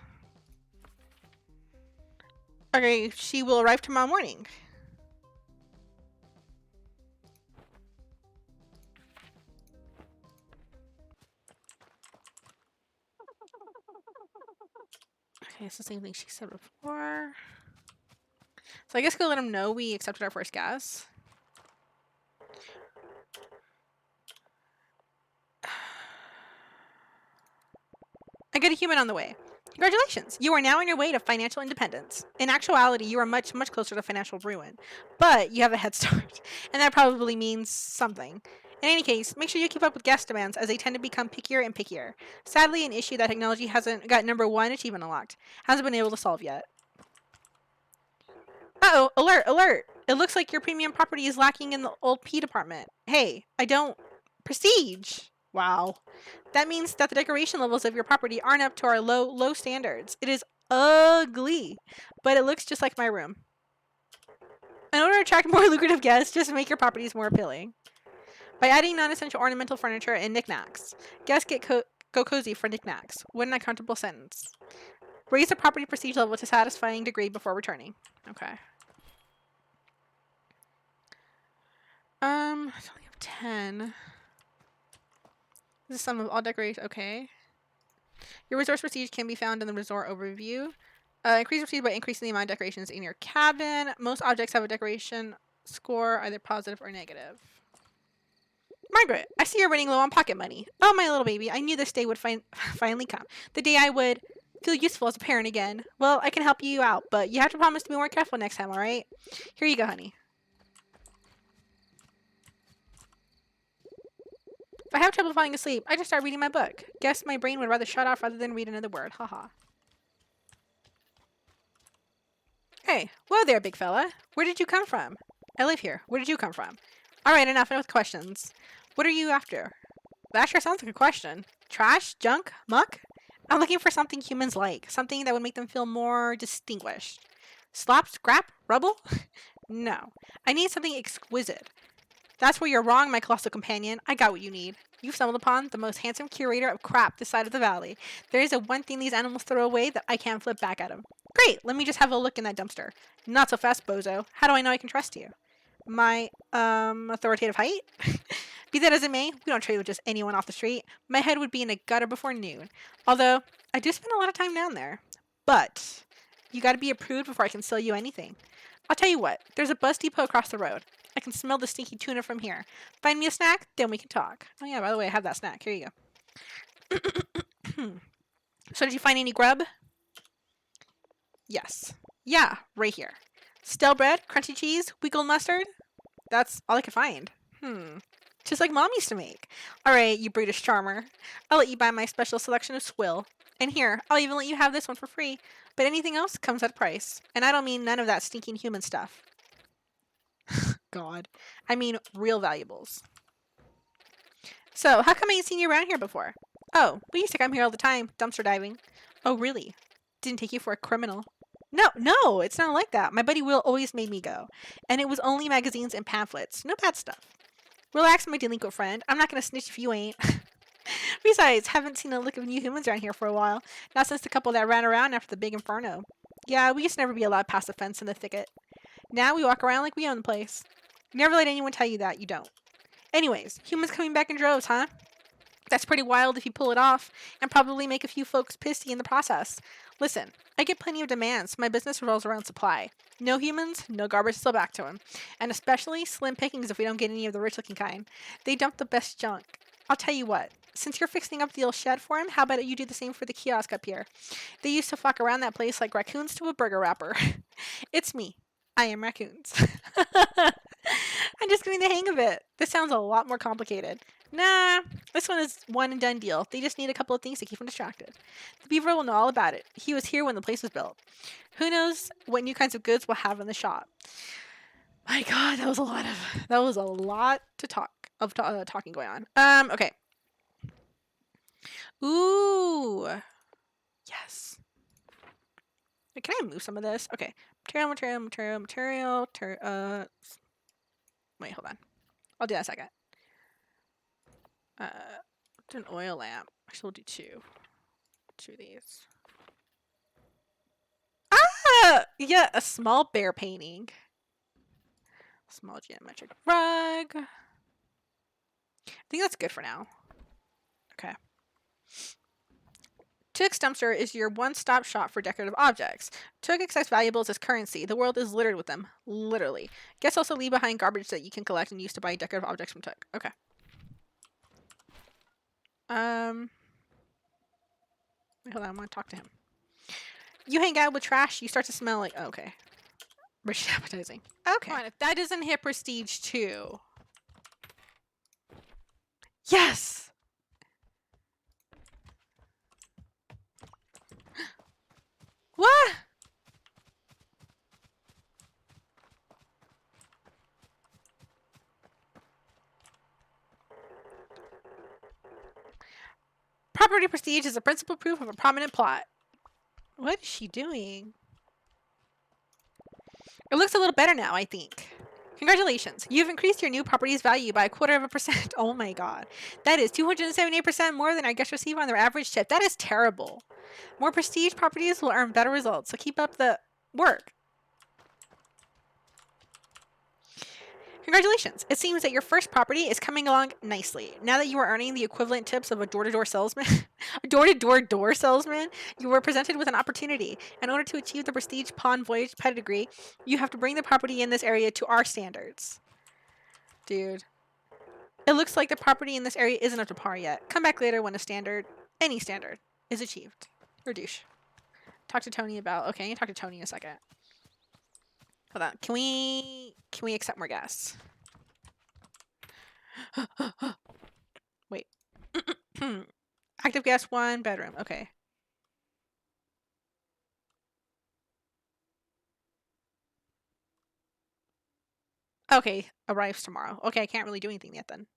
Okay, she will arrive tomorrow morning. Okay, it's the same thing she said before. So I guess go let them know we accepted our first guess. I get a human on the way. Congratulations! You are now on your way to financial independence. In actuality, you are much, much closer to financial ruin. But you have a head start, and that probably means something. In any case, make sure you keep up with guest demands as they tend to become pickier and pickier. Sadly, an issue that technology hasn't got number 1 achievement unlocked. Hasn't been able to solve yet. Uh-oh! Alert! Alert! It looks like your premium property is lacking in the old P department. Hey, I don't... Prestige! Wow. That means that the decoration levels of your property aren't up to our low standards. It is ugly, but it looks just like my room. In order to attract more lucrative guests, just make your properties more appealing. By adding non-essential ornamental furniture and knickknacks, guests get go cozy for knickknacks. What an uncomfortable sentence. Raise the property prestige level to a satisfying degree before returning. Okay. I only have 10. This is some of all decorations. Okay. Your resource prestige can be found in the resort overview. Increase prestige by increasing the amount of decorations in your cabin. Most objects have a decoration score, either positive or negative. Margaret, I see you're running low on pocket money. Oh, my little baby, I knew this day would finally come. The day I would feel useful as a parent again. Well, I can help you out, but you have to promise to be more careful next time, alright? Here you go, honey. If I have trouble falling asleep, I just start reading my book. Guess my brain would rather shut off rather than read another word. Haha. Hey, whoa there, big fella. Where did you come from? I live here. Where did you come from? Alright, enough with questions. What are you after? That sure sounds like a question. Trash? Junk? Muck? I'm looking for something humans like. Something that would make them feel more distinguished. Slop? Scrap? Rubble? No. I need something exquisite. That's where you're wrong, my colossal companion. I got what you need. You've stumbled upon the most handsome curator of crap this side of the valley. There is one thing these animals throw away that I can't flip back at them. Great, let me just have a look in that dumpster. Not so fast, bozo. How do I know I can trust you? My, authoritative height? Be that as it may, we don't trade with just anyone off the street. My head would be in a gutter before noon. Although, I do spend a lot of time down there. But, you gotta be approved before I can sell you anything. I'll tell you what, there's a bus depot across the road. I can smell the stinky tuna from here. Find me a snack, then we can talk. Oh yeah, by the way, I have that snack. Here you go. So did you find any grub? Yes. Yeah, right here. Stale bread, crunchy cheese, wiggled mustard? That's all I could find. Just like Mom used to make. Alright, you brutish charmer. I'll let you buy my special selection of swill. And here, I'll even let you have this one for free. But anything else comes at a price. And I don't mean none of that stinking human stuff. God. I mean real valuables. So, how come I ain't seen you around here before? Oh, we used to come here all the time, dumpster diving. Oh, really? Didn't take you for a criminal. No, it's not like that. My buddy Will always made me go. And it was only magazines and pamphlets. No bad stuff. Relax, my delinquent friend. I'm not gonna snitch if you ain't. Besides, haven't seen a lick of new humans around here for a while. Not since the couple that ran around after the big inferno. Yeah, we used to never be allowed past the fence in the thicket. Now we walk around like we own the place. Never let anyone tell you that you don't. Anyways, humans coming back in droves, huh? That's pretty wild if you pull it off, and probably make a few folks pissy in the process. Listen, I get plenty of demands. My business revolves around supply. No humans, no garbage to sell back to them. And especially slim pickings if we don't get any of the rich-looking kind. They dump the best junk. I'll tell you what, since you're fixing up the old shed for him, how about you do the same for the kiosk up here? They used to flock around that place like raccoons to a burger wrapper. It's me. I am raccoons. I'm just getting the hang of it. This sounds a lot more complicated. Nah, this one is one and done deal. They just need a couple of things to keep him distracted. The beaver will know all about it. He was here when the place was built. Who knows what new kinds of goods we'll have in the shop. My God, that was a lot to talking going on. Okay. Ooh. Yes. Wait, can I move some of this? Okay. Material. Wait, hold on. I'll do that in a second. Do an oil lamp. Actually, we'll do two. Two of these. Ah! Yeah, a small bear painting. Small geometric rug. I think that's good for now. Okay. Took's dumpster is your one-stop shop for decorative objects. Took accepts valuables as currency. The world is littered with them. Literally. Guests also leave behind garbage that you can collect and use to buy decorative objects from Took. Okay. Wait, hold on. I want to talk to him. You hang out with trash, you start to smell like... Oh, okay. Rich appetizing. Okay. Come on, if that doesn't hit prestige 2. Yes! What? Property prestige is a principal proof of a prominent plot. What is she doing? It looks a little better now, I think. Congratulations. You've increased your new property's value by 0.25%. Oh my God. That is 278% more than our guests receive on their average tip. That is terrible. More prestige properties will earn better results, so keep up the work. Congratulations! It seems that your first property is coming along nicely. Now that you are earning the equivalent tips of a door-to-door salesman, a door-to-door salesman, you were presented with an opportunity. In order to achieve the prestige pawn voyage pedigree, you have to bring the property in this area to our standards. Dude. It looks like the property in this area isn't up to par yet. Come back later when any standard, is achieved. You're a douche. Talk to Tony about... Okay, I need to talk to Tony in a second. Hold on. Can we accept more guests? Wait. Active guest 1, bedroom. Okay. Okay, arrives tomorrow. Okay, I can't really do anything yet then.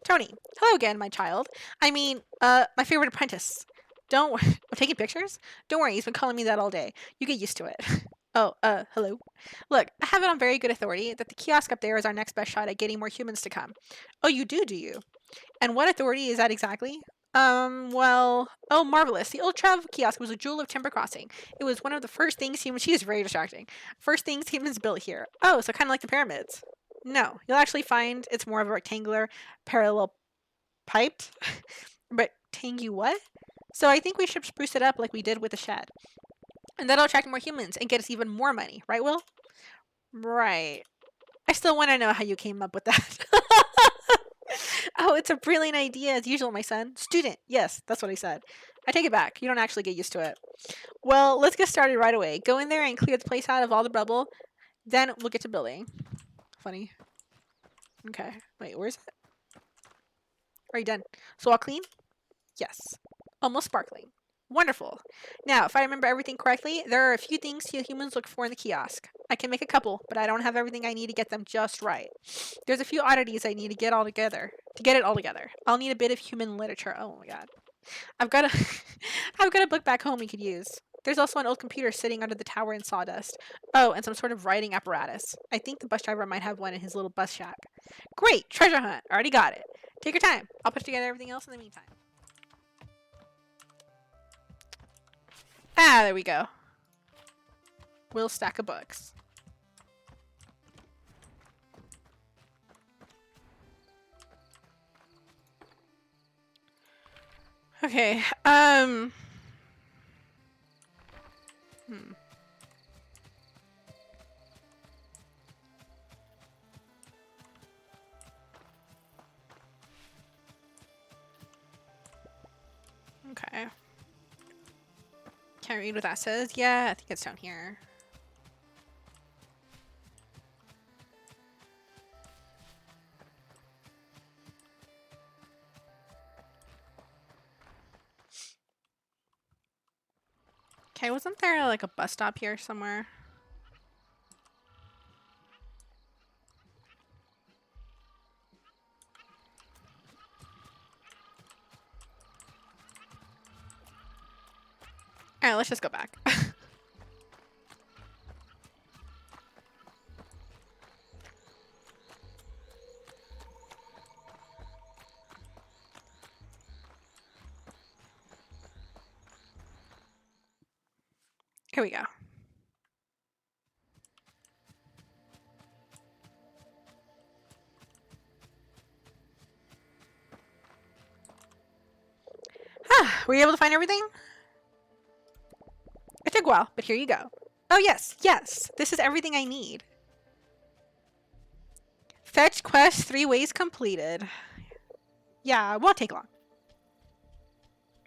Tony, hello again, my child. I mean, my favorite apprentice. Don't worry. I'm taking pictures? Don't worry, he's been calling me that all day. You get used to it. Oh, hello. Look, I have it on very good authority that the kiosk up there is our next best shot at getting more humans to come. Oh, you do you? And what authority is that exactly? Well, oh, marvelous. The old travel kiosk was a jewel of Timber Crossing. It was one of the first things humans... She is very distracting. First things humans built here. Oh, so kind of like the pyramids. No, you'll actually find it's more of a rectangular, parallel piped. Rectangu what? So I think we should spruce it up like we did with the shed. And that'll attract more humans and get us even more money. Right, Will? Right. I still want to know how you came up with that. Oh, it's a brilliant idea as usual, my son. Student. Yes, that's what I said. I take it back. You don't actually get used to it. Well, let's get started right away. Go in there and clear the place out of all the rubble. Then we'll get to building. Funny. Okay. Wait, where's it? Are you done? So all clean? Yes. Almost sparkling. Wonderful. Now, if I remember everything correctly, there are a few things humans look for in the kiosk. I can make a couple, but I don't have everything I need to get them just right. There's a few oddities I need to get all together. To get it all together, I'll need a bit of human literature. Oh my god. I've got a book back home we could use. There's also an old computer sitting under the tower in sawdust. Oh, and some sort of writing apparatus. I think the bus driver might have one in his little bus shack. Great! Treasure hunt! Already got it. Take your time. I'll put together everything else in the meantime. Ah, there we go. We'll stack of books. Okay, Okay. Can't read what that says. Yeah, I think it's down here. Okay, wasn't there like a bus stop here somewhere? Alright, let's just go back. Here we go. Were you able to find everything? It took a while, but here you go. Oh yes, yes, this is everything I need. Fetch quest 3 ways completed. Yeah, it won't take long.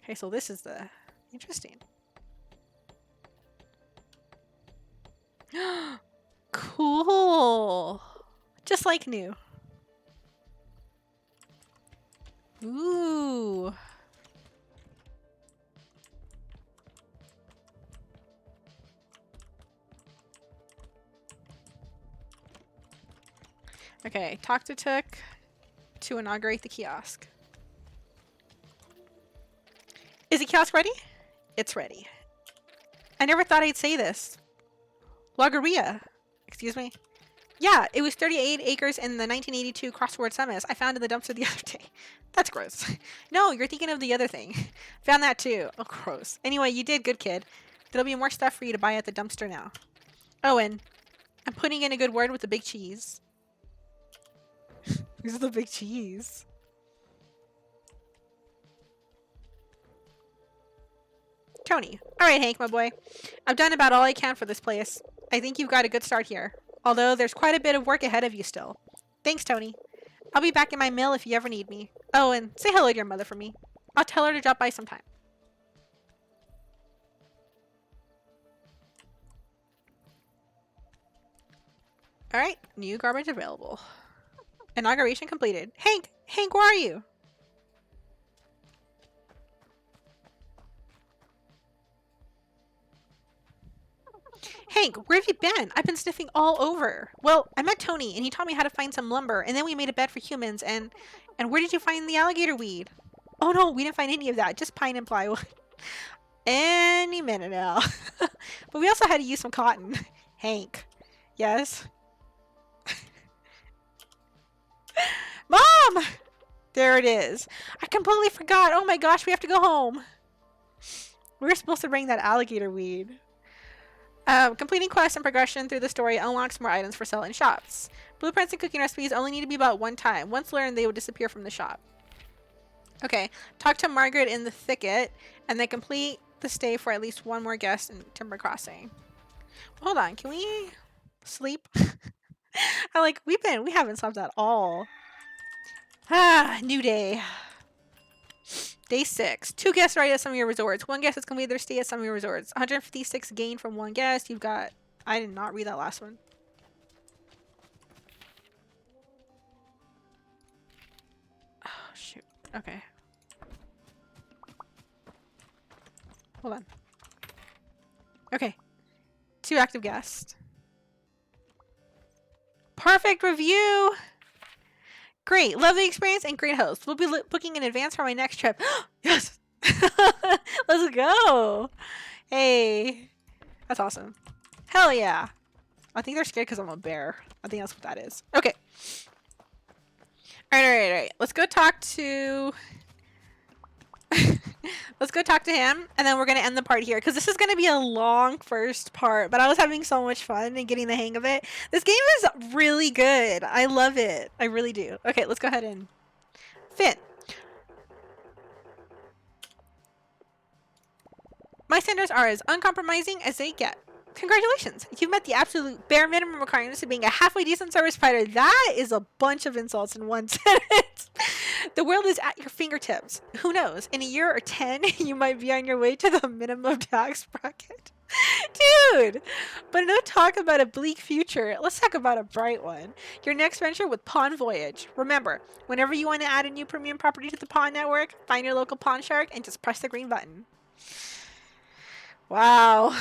Okay, so this is the... Interesting. Cool. Just like new. Ooh. Okay, talk to Took to inaugurate the kiosk. Is the kiosk ready? It's ready. I never thought I'd say this. Logorrhea. Excuse me? Yeah, it was 38 acres in the 1982 crossword summits I found in the dumpster the other day. That's gross. No, you're thinking of the other thing. Found that too. Oh, gross. Anyway, you did good, kid. There'll be more stuff for you to buy at the dumpster now. Oh, and I'm putting in a good word with the big cheese. Who's the big cheese? Tony. Alright, Hank, my boy. I've done about all I can for this place. I think you've got a good start here. Although there's quite a bit of work ahead of you still. Thanks, Tony. I'll be back in my mill if you ever need me. Oh, and say hello to your mother for me. I'll tell her to drop by sometime. Alright, new garbage available. Inauguration completed. Hank! Hank, where are you? Hank, where have you been? I've been sniffing all over. Well, I met Tony, and he taught me how to find some lumber, and then we made a bed for humans, and where did you find the alligator weed? Oh no, we didn't find any of that, just pine and plywood. Any minute now. But we also had to use some cotton. Hank. Yes? Mom! There it is. I completely forgot. Oh my gosh, we have to go home. We were supposed to bring that alligator weed. Completing quests and progression through the story unlocks more items for sale in shops. Blueprints and cooking recipes only need to be bought one time. Once learned, they will disappear from the shop. Okay, talk to Margaret in the thicket, and then complete the stay for at least one more guest in Timber Crossing. Hold on, can we sleep? We haven't slept at all. Ah, new day. Day 6. 2 guests arrived at some of your resorts. 1 guest has completed their stay at some of your resorts. 156 gained from 1 guest. You've got... I did not read that last one. Oh, shoot. Okay. Hold on. Okay. 2 active guests. Perfect review! Great. Love the experience and great host. We'll be booking in advance for my next trip. Yes! Let's go! Hey. That's awesome. Hell yeah. I think they're scared because I'm a bear. I think that's what that is. Okay. Alright. Let's go talk to... Let's go talk to him, and then we're going to end the part here, because this is going to be a long first part, but I was having so much fun and getting the hang of it. This game is really good. I love it. I really do. Okay, let's go ahead and... Finn. My standards are as uncompromising as they get. Congratulations! You've met the absolute bare minimum requirements of being a halfway decent service provider. That is a bunch of insults in one sentence. The world is at your fingertips. Who knows? In a year or 10, you might be on your way to the minimum tax bracket. Dude! But no talk about a bleak future. Let's talk about a bright one. Your next venture with Pawn Voyage. Remember, whenever you want to add a new premium property to the Pawn Network, find your local pawn shark and just press the green button. Wow.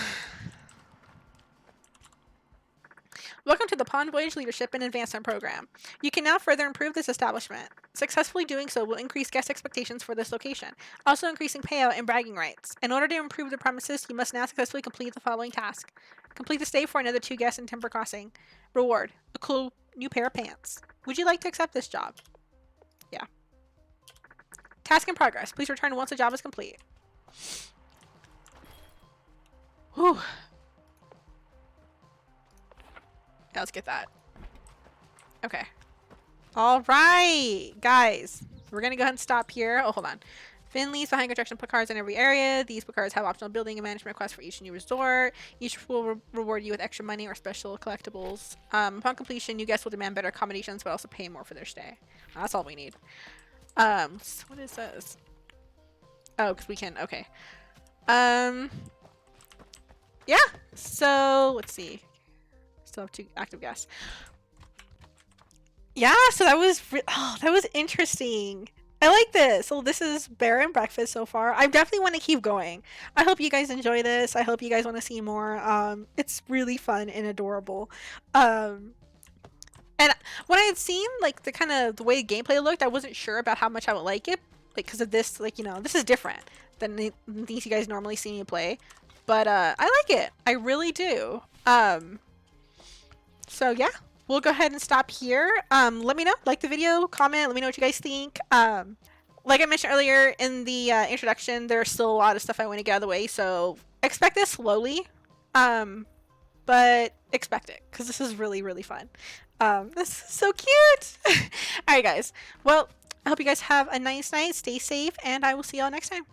Welcome to the Pawn Voyage Leadership and Advancement Program. You can now further improve this establishment. Successfully doing so will increase guest expectations for this location, also increasing payout and bragging rights. In order to improve the premises, you must now successfully complete the following task. Complete the stay for another 2 guests in Timber Crossing. Reward: a cool new pair of pants. Would you like to accept this job? Yeah. Task in progress. Please return once the job is complete. Whew. Yeah, let's get that. Okay. All right, guys. We're going to go ahead and stop here. Oh, hold on. Finn leaves behind construction placards in every area. These placards have optional building and management requests for each new resort. Each will reward you with extra money or special collectibles. Upon completion, new guests will demand better accommodations, but also pay more for their stay. That's all we need. What is this? Oh, because we can... Okay. Yeah. So, let's see. Still have 2 active guests. Yeah, so that was that was interesting. I like this. So this is Bear and Breakfast so far. I definitely want to keep going. I hope you guys enjoy this. I hope you guys want to see more. It's really fun and adorable. And when I had seen like the way the gameplay looked, I wasn't sure about how much I would like it, like because of this, like, you know, this is different than the things you guys normally see me play. But I like it. I really do. So yeah, we'll go ahead and stop here. Let me know, like the video, comment, let me know what you guys think. Like I mentioned earlier in the introduction, there's still a lot of stuff I want to get out of the way, so expect this slowly. But expect it, because this is really, really fun. This is so cute! Alright guys, well, I hope you guys have a nice night, stay safe, and I will see y'all next time.